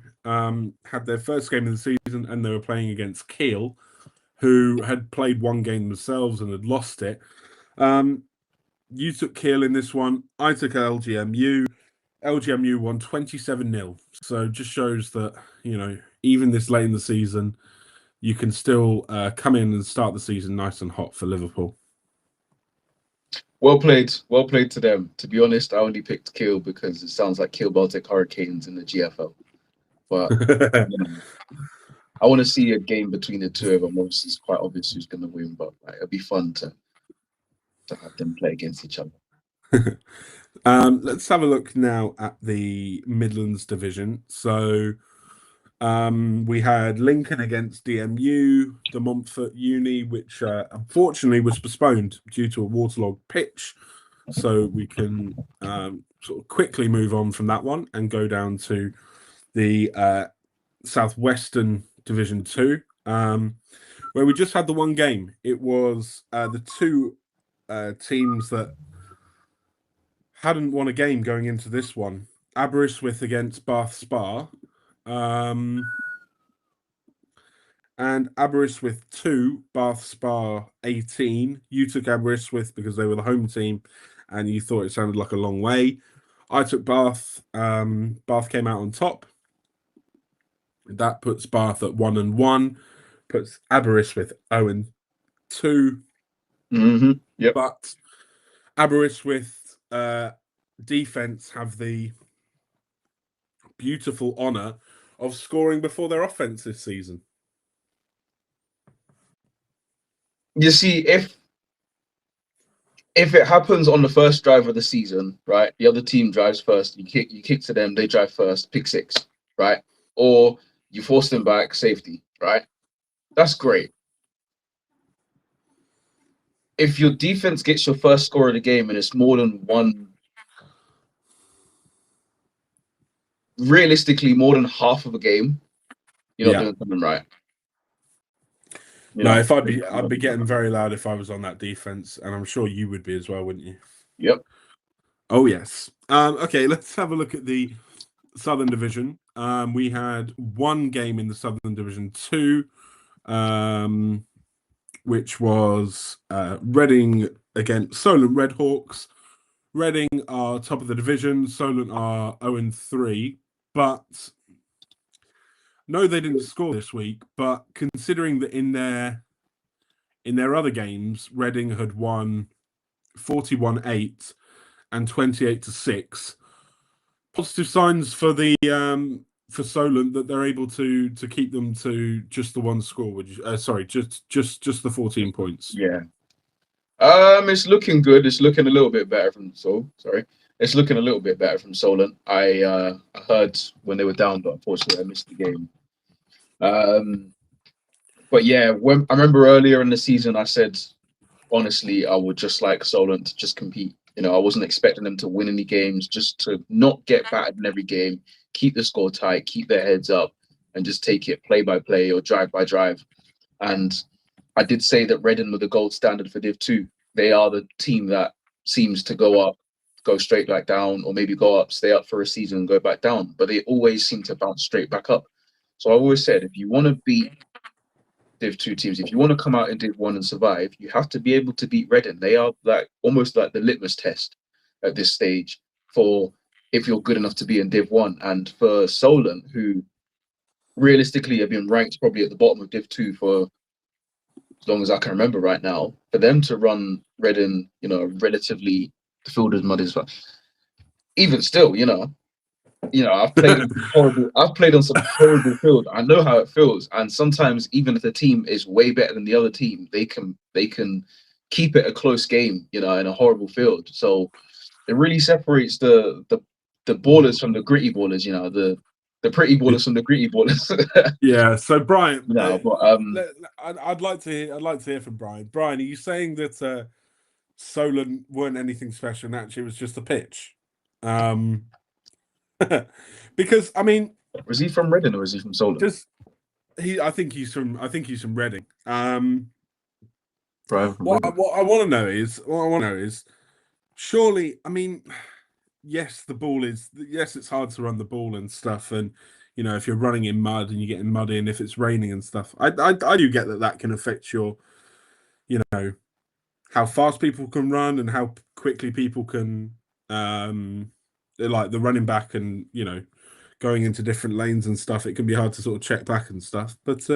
had their first game of the season, and they were playing against Kiel, who had played one game themselves and had lost it. You took Kiel in this one. I took LGMU. LGMU won 27-0. So just shows that, even this late in the season, you can still come in and start the season nice and hot for Liverpool. Well played to them. To be honest, I only picked Kiel because it sounds like Kiel Baltic Hurricanes in the GFL. But I want to see a game between the two of them. Obviously, it's quite obvious who's going to win, but it'll be fun to have them play against each other. Let's have a look now at the Midlands division. So we had Lincoln against DMU, the Montfort Uni, which unfortunately was postponed due to a waterlogged pitch. So we can sort of quickly move on from that one and go down to the Southwestern Division 2, where we just had the one game. It was the two teams that hadn't won a game going into this one. Aberystwyth against Bath Spa. And Aberystwyth 2, Bath Spa 18. You took Aberystwyth because they were the home team and you thought it sounded like a long way. I took Bath. Bath came out on top. That puts Bath at 1-1, puts Aberystwyth 0-2. Mm-hmm. Yep. But Aberystwyth defense have the beautiful honour of scoring before their offense this season. You see, if it happens on the first drive of the season, right? The other team drives first. You kick to them. They drive first. Pick six, right? Or you force them back, safety, right? That's great. If your defense gets your first score of the game and it's more than one, realistically more than half of a game, you're not doing something right. No, if I'd be getting very loud if I was on that defense, and I'm sure you would be as well, wouldn't you? Yep. Oh yes. Okay, let's have a look at the Southern Division. We had one game in the Southern Division 2, which was Reading against Solent Redhawks. Reading are top of the division. Solent are 0-3, but no, they didn't score this week. But considering that in their other games, Reading had won 41-8 and 28-6. Positive signs for the for Solent that they're able to keep them to just the one score. Would you, sorry, just the 14 points. Yeah. It's looking good. It's looking a little bit better from It's looking a little bit better from Solent. I heard when they were down, but unfortunately I missed the game. But yeah, when I remember earlier in the season, I said honestly I would just like Solent to just compete. You know, I wasn't expecting them to win any games, just to not get battered in every game, keep the score tight, keep their heads up, and just take it play by play or drive by drive. And I did say that Reading were the gold standard for Div 2. They are the team that seems to go up, go straight back down, or maybe go up, stay up for a season and go back down. But they always seem to bounce straight back up. So I always said, if you want to beat Div 2 teams, if you want to come out in Div 1 and survive, you have to be able to beat Reading. They are like almost like the litmus test at this stage for if you're good enough to be in Div 1. And for Solent, who realistically have been ranked probably at the bottom of Div 2 for as long as I can remember right now, for them to run Reading, you know, relatively the field as mud as well. Even still, I've played on some horrible field. I know how it feels, and sometimes even if the team is way better than the other team, they can keep it a close game, in a horrible field. So it really separates the ballers from the gritty ballers. The pretty ballers from the gritty ballers. Yeah. So Brian, but I'd like to hear from Brian. Brian, are you saying that Solent weren't anything special and actually it was just a pitch? Because I mean, was he from Reading or is he from Solent? I think he's from Reading. What I want to know is, surely, I mean, yes, it's hard to run the ball and stuff, and if you're running in mud and you're getting muddy, and if it's raining and stuff, I do get that can affect your, how fast people can run and how quickly people can, like the running back and going into different lanes and stuff. It can be hard to sort of check back and stuff, but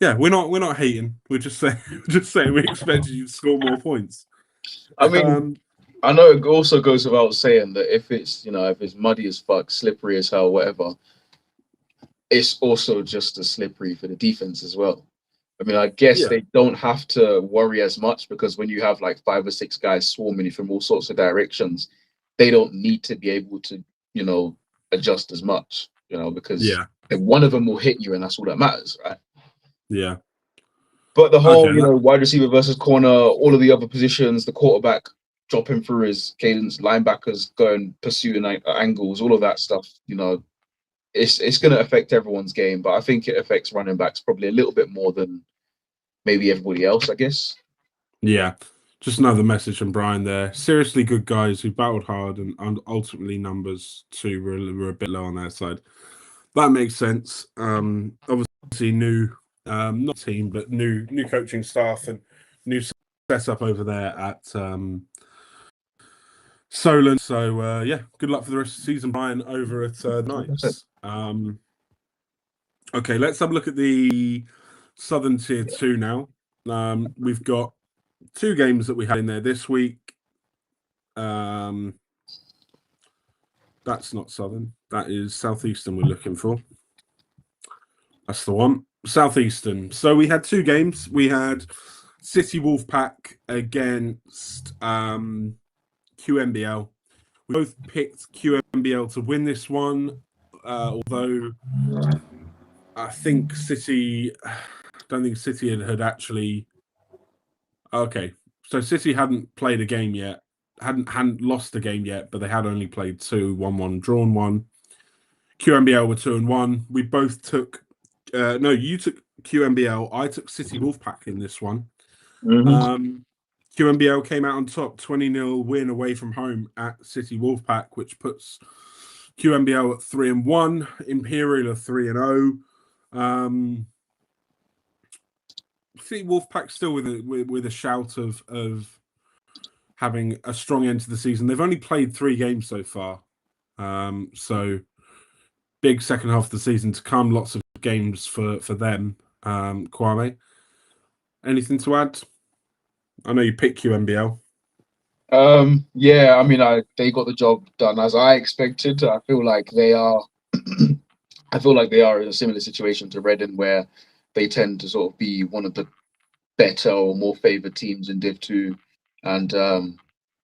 yeah, we're not hating. We're just saying we expected you to score more points. I mean, I know it also goes without saying that if it's muddy as fuck, slippery as hell, whatever, it's also just as slippery for the defense as well. I mean, I guess they don't have to worry as much because when you have like 5 or 6 guys swarming you from all sorts of directions, they don't need to be able to, adjust as much, because one of them will hit you and that's all that matters, right? Yeah. But the whole, wide receiver versus corner, all of the other positions, the quarterback dropping through his cadence, linebackers going pursuing angles, all of that stuff, it's going to affect everyone's game. But I think it affects running backs probably a little bit more than maybe everybody else, I guess. Yeah. Just another message from Brian there. Seriously good guys who battled hard and ultimately numbers too were a bit low on their side. That makes sense. Obviously new, not team, but new coaching staff and new setup over there at Solent. So yeah, good luck for the rest of the season, Brian, over at Knights. Okay, let's have a look at the Southern Tier 2 now. We've got 2 games that we had in there this week. That's not Southern. That is Southeastern we're looking for. That's the one. Southeastern. So we had 2 games. We had City Wolfpack against QMBL. We both picked QMBL to win this one, although I think City. I don't think City had actually. Okay, so City hadn't played a game yet, hadn't lost a game yet, but they had only played 2, 1-1, drawn 1. QMBL were 2-1. We both took. No, you took QMBL. I took City Wolfpack in this one. QMBL came out on top, 20-0 win away from home at City Wolfpack, which puts QMBL at 3-1, Imperial are 3-0. City Wolfpack still with a shout of having a strong end to the season. They've only played 3 games so far, so big second half of the season to come. Lots of games for them. Kwame, anything to add? I know you picked QMBL. Yeah, I mean, they got the job done as I expected. I feel like they are. I feel like they are in a similar situation to Reading, where they tend to sort of be one of the better or more favoured teams in Div 2, and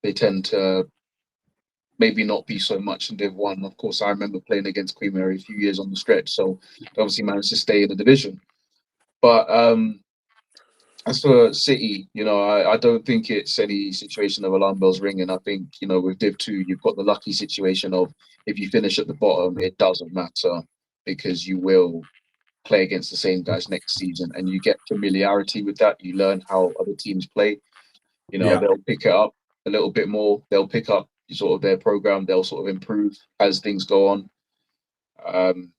they tend to maybe not be so much in Div 1. Of course, I remember playing against Queen Mary a few years on the stretch, so they obviously managed to stay in the division. But as for City, I don't think it's any situation of alarm bells ringing. I think, with Div 2, you've got the lucky situation of if you finish at the bottom, it doesn't matter because you will play against the same guys next season and you get familiarity with that. You learn how other teams play. They'll pick it up a little bit more. They'll pick up sort of their program. They'll sort of improve as things go on. And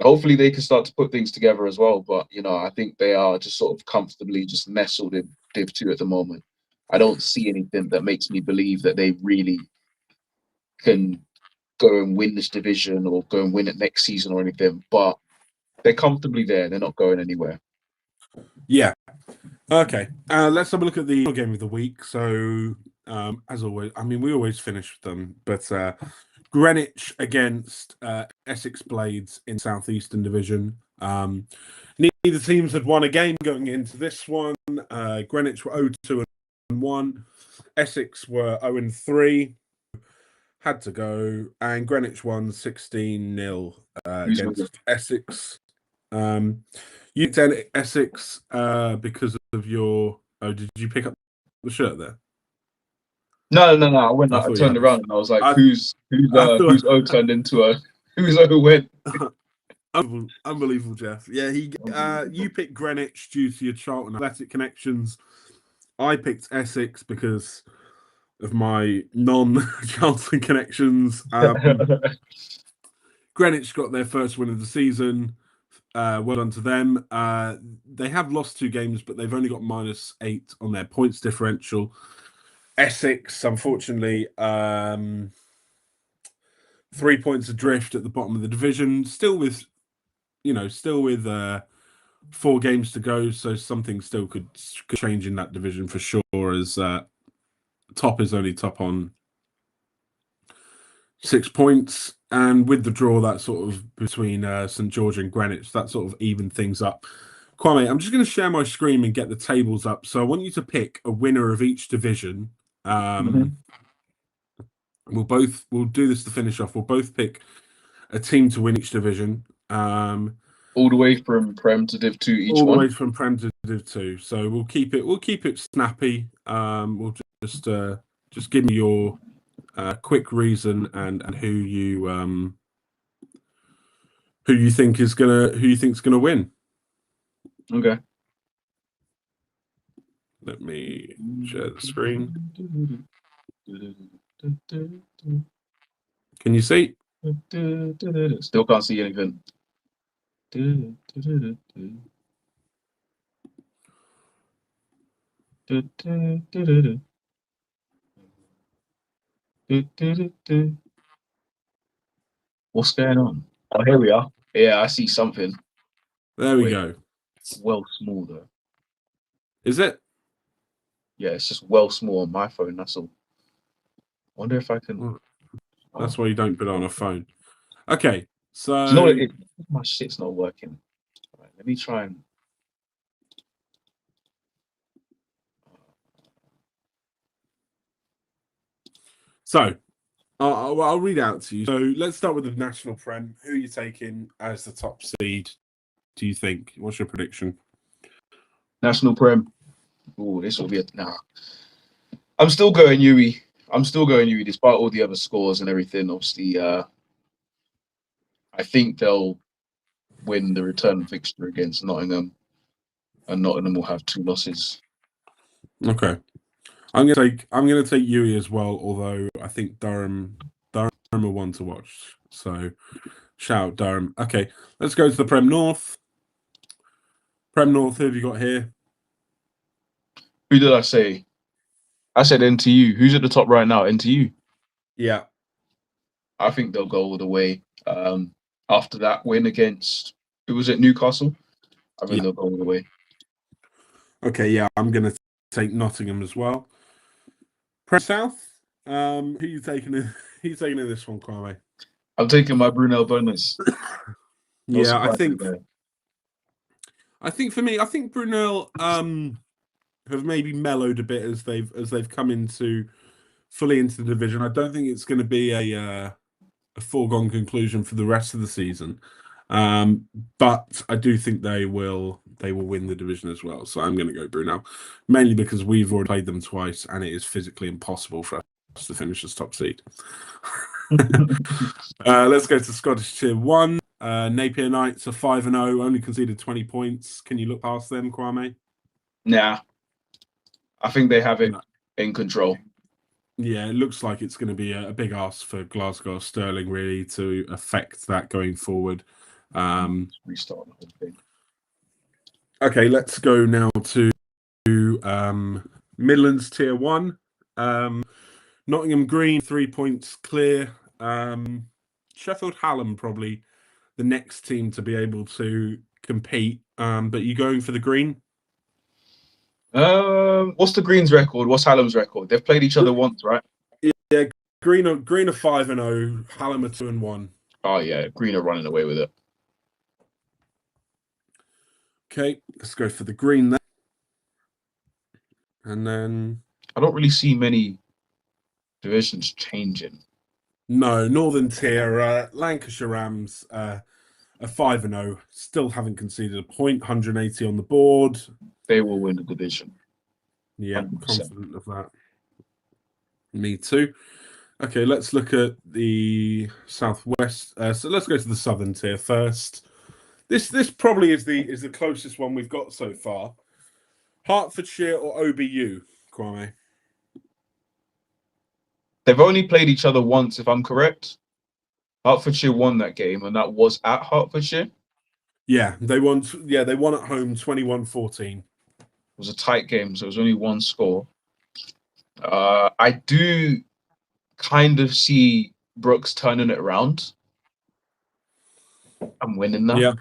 hopefully they can start to put things together as well. But, I think they are just sort of comfortably just nestled in Div 2 at the moment. I don't see anything that makes me believe that they really can go and win this division or go and win it next season or anything. But they're comfortably there. They're not going anywhere. Yeah. Okay. Let's have a look at the game of the week. So, as always, I mean, we always finish with them, but Greenwich against Essex Blades in Southeastern Division. Neither teams had won a game going into this one. Greenwich were 0-2-1. Essex were 0-3. Had to go, and Greenwich won 16-0 against Essex. You said Essex because of your. Oh, did you pick up the shirt there? No. I turned around and I was like, who's O turned into a who's O went? Unbelievable, Jeff. Yeah, you picked Greenwich due to your Charlton Athletic connections. I picked Essex because of my non-Charlton connections. Greenwich got their first win of the season. Well done to them. They have lost 2 games, but they've only got -8 on their points differential. Essex, unfortunately, 3 points adrift at the bottom of the division. Still with 4 games to go, so something still could change in that division for sure. As top is only top on 6 points, and with the draw, that sort of between St George and Greenwich, that sort of evened things up. Kwame, I'm just going to share my screen and get the tables up. So I want you to pick a winner of each division. We'll do this to finish off. We'll both pick a team to win each division. All the way from Prem to Div 2 each one. All the way from Prem to Div 2. So we'll keep it snappy. We'll just give me your quick reason and who you think is gonna win. Okay. Let me share the screen. Can you see? Still can't see anything. What's going on? Oh, here we are. Yeah, I see something. There we go. It's well small though. Is it? Yeah, it's just well small on my phone. That's all. Wonder if I can. That's why you don't put it on a phone. Okay, so you know what my shit's not working. Right, let me try and. So I'll read out to you. So let's start with the National Prem. Who are you taking as the top seed? Do you think? What's your prediction? National Prem. Oh, this will be a nah. I'm still going Yui. Despite all the other scores and everything. Obviously, I think they'll win the return fixture against Nottingham, and Nottingham will have 2 losses. Okay, I'm gonna take Yui as well. Although I think Durham are one to watch. So shout out Durham. Okay, let's go to the Prem North. Prem North, who have you got here? Who did I say? I said NTU. Who's at the top right now? NTU. Yeah. I think they'll go all the way. After that win against, who was it, Newcastle? I think they'll go all the way. Okay, yeah, I'm gonna take Nottingham as well. Prem South. Who are you taking in? Who you taking in this one, Kwame? I'm taking my Brunel bonus. No Yeah, surprises there. I think for me, I think Brunel have maybe mellowed a bit as they've come into fully into the division. I don't think it's going to be a foregone conclusion for the rest of the season, but I do think they will win the division as well. So I'm going to go Brunel, mainly because we've already played them twice, and it is physically impossible for us to finish as top seed. Let's go to Scottish Tier 1. Napier Knights are 5-0, only conceded 20 points. Can you look past them, Kwame? Nah, I think they have it in control. Yeah, it looks like it's going to be a big ask for Glasgow or Stirling, really, to affect that going forward. Restart the whole thing. Okay, let's go now to Midlands Tier 1. Nottingham Green, 3 points clear. Sheffield Hallam, probably the next team to be able to compete. But you going for the Green? What's the Greens' record? What's Hallam's record? They've played each other once, right? Yeah, Green are 5-0. Hallam are 2-1. Oh yeah, Green are running away with it. Okay, let's go for the Green then. And then I don't really see many divisions changing. no, Northern Tier, Lancashire Rams are 5-0, still haven't conceded a point, 180 on the board. They will win the division. Yeah, 100%. confident of that. Me too. Okay, let's look at the Southwest. So let's go to the Southern Tier first. This probably is the closest one we've got so far. Hertfordshire or OBU, Kwame? They've only played each other once, if I'm correct. Hertfordshire won that game, and that was at Hertfordshire. Yeah, they won. Yeah, they won at home 21-14. It was a tight game, so it was only one score. I do kind of see Brooks turning it around. I'm winning that. Yeah.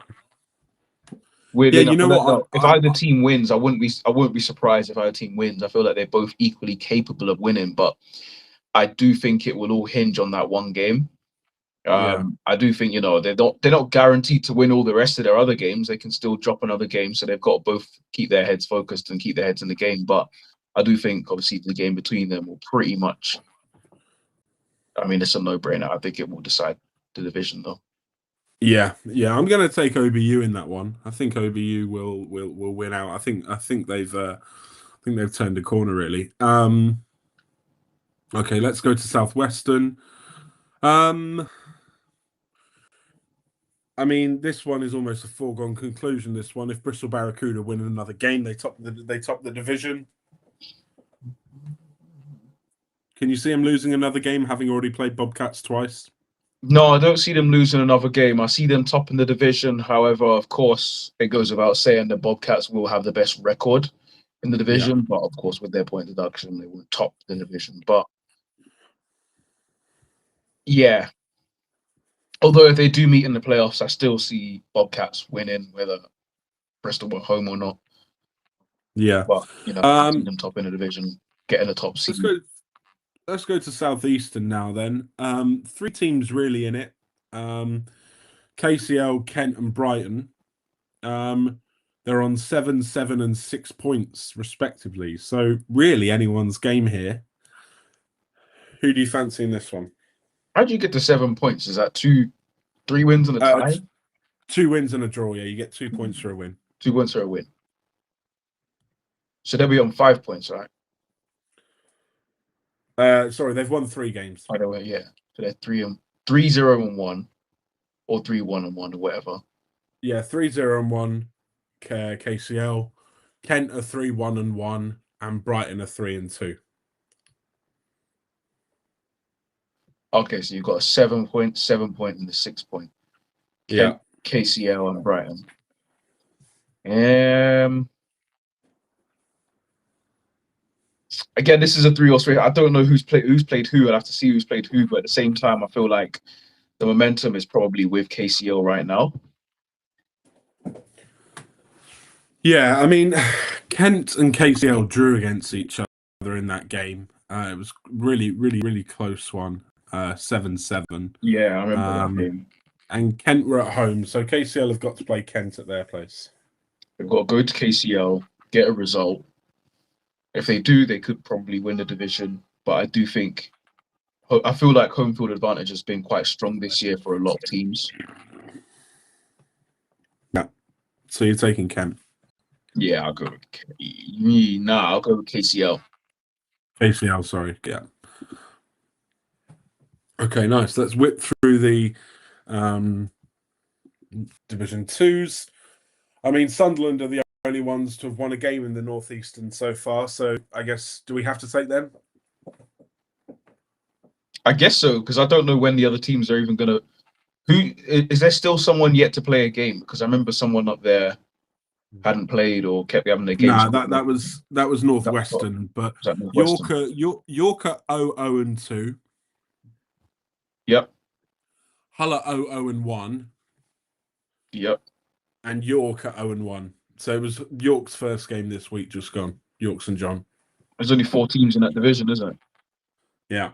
Weirdly enough, you know what? if either team wins, I wouldn't be surprised if either team wins. I feel like they're both equally capable of winning, but I do think it will all hinge on that one game. I do think they're not guaranteed to win all the rest of their other games. They can still drop another game, so they've got to both keep their heads focused and keep their heads in the game. But I do think obviously the game between them will pretty much. I mean, it's a no-brainer. I think it will decide the division, though. Yeah. I'm going to take OBU in that one. I think OBU will win out. I think they've turned a corner really. Okay, let's go to Southwestern. I mean, this one is almost a foregone conclusion. This one, if Bristol Barracuda win another game, they top the division. Can you see them losing another game, having already played Bobcats twice? No, I don't see them losing another game. I see them topping the division. However, of course, it goes without saying the Bobcats will have the best record in the division. But of course, with their point deduction, they will top the division. But yeah, although if they do meet in the playoffs, I still see Bobcats winning, whether Bristol were home or not. Yeah. But I see them topping the division, getting a top seed. Let's go to Southeastern now then. 3 teams really in it. KCL, Kent and Brighton. They're on 7, 7 and 6 points respectively. So really anyone's game here. Who do you fancy in this one? How do you get to 7 points? Is that 3 wins and a tie? 2 wins and a draw. Yeah, you get 2 points for a win. 2 wins or a win. So they'll be on 5 points, right? Sorry, they've won 3 games. By the way, yeah. So they're 3-0-1, or 3-1-1, or whatever. Yeah, 3-0-1. KCL, Kent are 3-1-1, and Brighton are 3-2. Okay, so you've got a 7 point, 7 point, and a 6 point. Yeah. KCL and Brighton. Again, this is a 3 or 3. I don't know who's played who. I'll have to see who's played who. But at the same time, I feel like the momentum is probably with KCL right now. Yeah, I mean, Kent and KCL drew against each other in that game. It was really, really, really close one. 7-7. Yeah, I remember that game. And Kent were at home, so KCL have got to play Kent at their place. They've got to go to KCL, get a result. If they do, they could probably win the division. But I feel like home field advantage has been quite strong this year for a lot of teams. Yeah. So you're taking Kent? Yeah, I'll go with I'll go with KCL. KCL, sorry. Yeah. Okay, nice. Let's whip through the Division 2s. I mean, Sunderland are the only ones to have won a game in the Northeastern so far. So I guess, do we have to take them? I guess so, because I don't know when the other teams are even going to... Is there still someone yet to play a game? Because I remember someone up there hadn't played or kept having their games. No, that was Northwestern, but Northwestern? York are 0-2. Yep. Hull are 0-1. Yep. And York are 0-1. So it was York's first game this week just gone. York St John. There's only 4 teams in that division, isn't it? Yeah.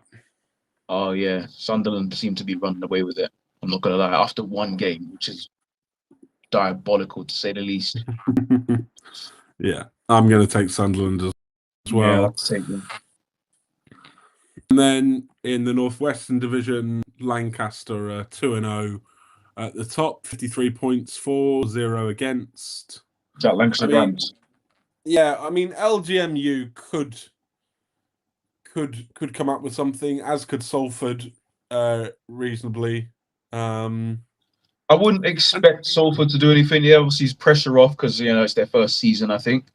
Oh yeah, Sunderland seem to be running away with it. I'm not gonna lie. After one game, which is diabolical to say the least. Yeah, I'm going to take Sunderland as well. Yeah, let's take them. And then in the Northwestern Division, Lancaster are 2-0 at the top, 53 points for, 0 against. Is that Lancaster Rams? Yeah, I mean LGMU could come up with something, as could Salford, reasonably. I wouldn't expect Salford to do anything. Yeah, obviously, it's pressure off because it's their first season. I think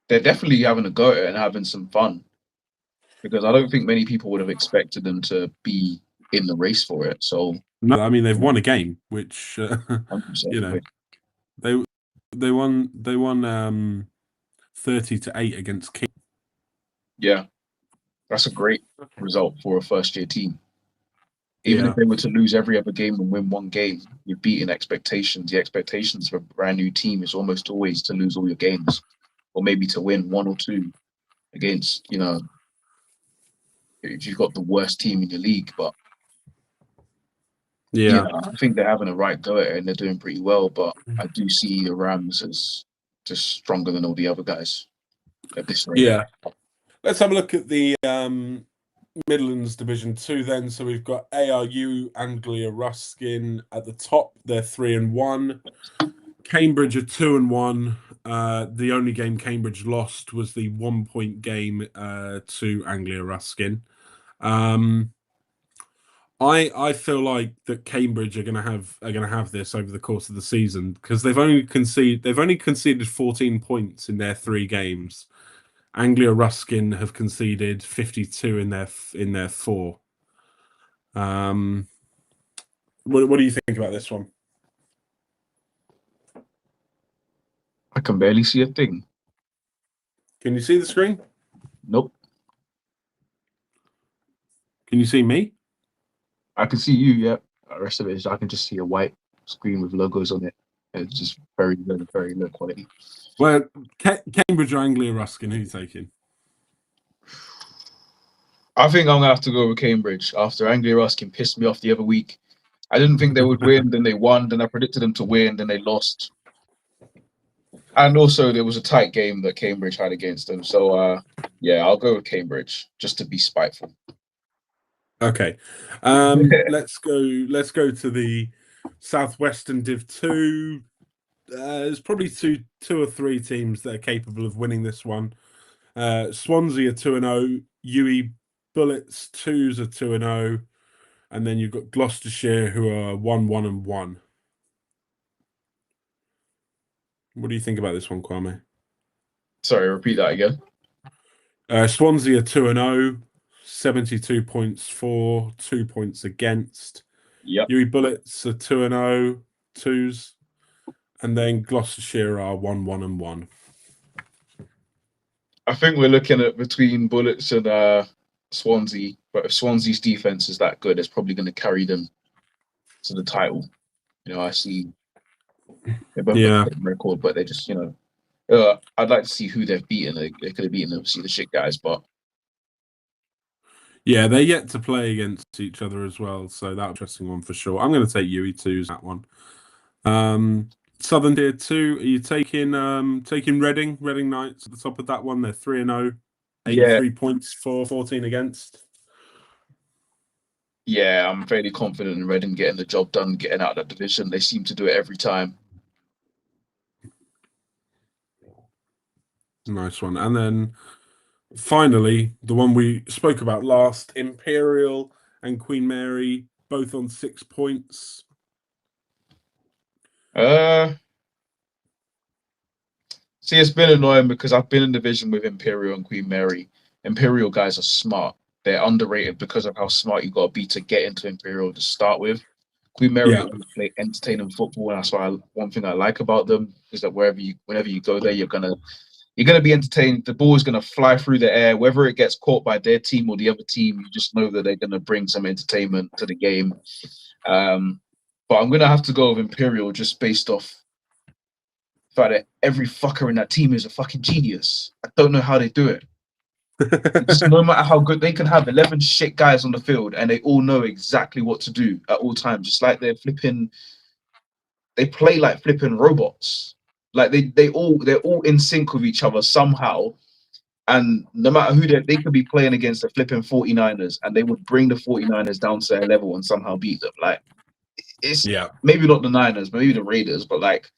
they're definitely having a go at it and having some fun, because I don't think many people would have expected them to be in the race for it. So no, I mean they've won a game, which they won 30-8 against King. Yeah, that's a great result for a first-year team. Even if they were to lose every other game and win one game, you're beating expectations. The expectations for a brand new team is almost always to lose all your games, or maybe to win 1 or 2 against, if you've got the worst team in your league. But I think they're having a right go at it and they're doing pretty well. But I do see the Rams as just stronger than all the other guys at this rate. Yeah. Let's have a look at the Midlands Division 2 then. So we've got ARU, Anglia Ruskin at the top. They're 3-1. Cambridge are 2-1. The only game Cambridge lost was the 1-point game to Anglia Ruskin. I feel like that Cambridge are gonna have this over the course of the season, because they've only conceded 14 points in their 3 games. Anglia Ruskin have conceded 52 in their 4. What do you think about this one? I can barely see a thing. Can you see the screen? Nope. Can you see me? I can see you, yeah. The rest of it is I can just see a white screen with logos on it. It's just very low, very low quality. Well, Cambridge or Anglia Ruskin, who are you taking? I think I'm going to have to go with Cambridge after Anglia Ruskin pissed me off the other week. I didn't think they would win, then they won, then I predicted them to win, then they lost. And also, there was a tight game that Cambridge had against them. So, yeah, I'll go with Cambridge just to be spiteful. Okay, let's go. Let's go to the Southwestern Div 2. There's probably two or three teams that are capable of winning this one. Swansea are 2-0. UE Bullets twos are 2-0, and then you've got Gloucestershire who are 1-1. What do you think about this one, Kwame? Sorry, repeat that again. Swansea are 2-0, 72 points for, 2 points against. Yep. UE Bullets are 2-0, twos, and then Gloucestershire are 1-1. I think we're looking at between Bullets and Swansea, but if Swansea's defense is that good, it's probably going to carry them to the title. I see they both got the same record, but they just, I'd like to see who they've beaten. They could have beaten obviously the shit guys, but yeah, they're yet to play against each other as well, so that's an interesting one for sure. I'm going to take UE2s that one. Southern Tier 2, are you taking Reading Knights at the top of that one? They're 3-0, 83 points for, 14 against. Yeah, I'm fairly confident in Reading getting the job done, getting out of that division. They seem to do it every time. Nice one. And then finally, the one we spoke about last, Imperial and Queen Mary, both on 6 points. See, it's been annoying because I've been in division with Imperial and Queen Mary. Imperial guys are smart. They're underrated because of how smart you got to be to get into Imperial to start with. Queen Mary always play entertaining football, and that's why one thing I like about them is that whenever you go there, you're gonna be entertained. The ball is gonna fly through the air, whether it gets caught by their team or the other team. You just know that they're gonna bring some entertainment to the game. But I'm gonna have to go with Imperial just based off the fact that every fucker in that team is a fucking genius. I don't know how they do it. Just no matter how good they can have 11 shit guys on the field and they all know exactly what to do at all times. Just like they play like flipping robots. Like they're all in sync with each other somehow. And no matter who they could be playing against the flipping 49ers and they would bring the 49ers down to their level and somehow beat them. Like it's maybe not the Niners, maybe the Raiders, but like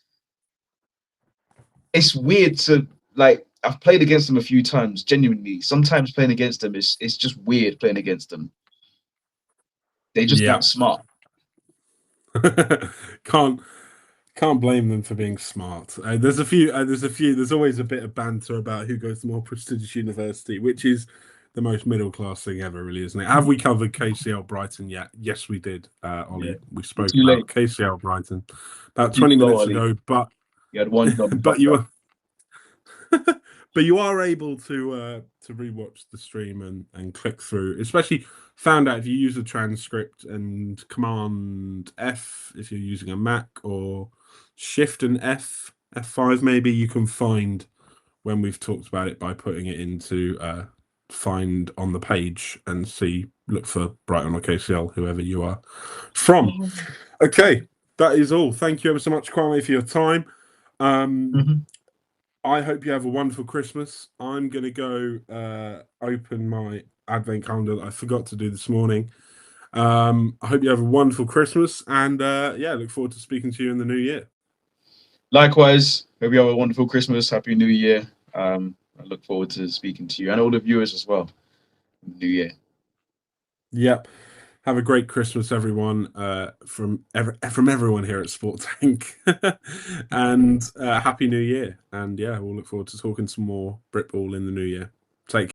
it's weird to like I've played against them a few times, genuinely. Sometimes playing against them is it's just weird playing against them. They just that smart. Can't blame them for being smart. There's always a bit of banter about who goes to more prestigious university, which is the most middle class thing ever, really, isn't it? Have we covered KCL Brighton yet? Yes, we did, Ollie. Yeah. We spoke about KCL Brighton about 20 minutes ago, but you had one job, but you were but you are able to rewatch the stream and click through. Especially found out if you use a transcript and Command F if you're using a Mac, or Shift and F5 maybe, you can find when we've talked about it by putting it into find on the page and look for Brighton or KCL, whoever you are from. Okay, that is all. Thank you ever so much, Kwame, for your time. I hope you have a wonderful Christmas. I'm going to go open my advent calendar that I forgot to do this morning. I hope you have a wonderful Christmas, and look forward to speaking to you in the new year. Likewise, hope you have a wonderful Christmas, Happy New Year. I look forward to speaking to you and all the viewers as well. New Year. Yep. Have a great Christmas, everyone, from everyone here at Sport Tank. And Happy New Year. And we'll look forward to talking some more Britball in the new year. Take care.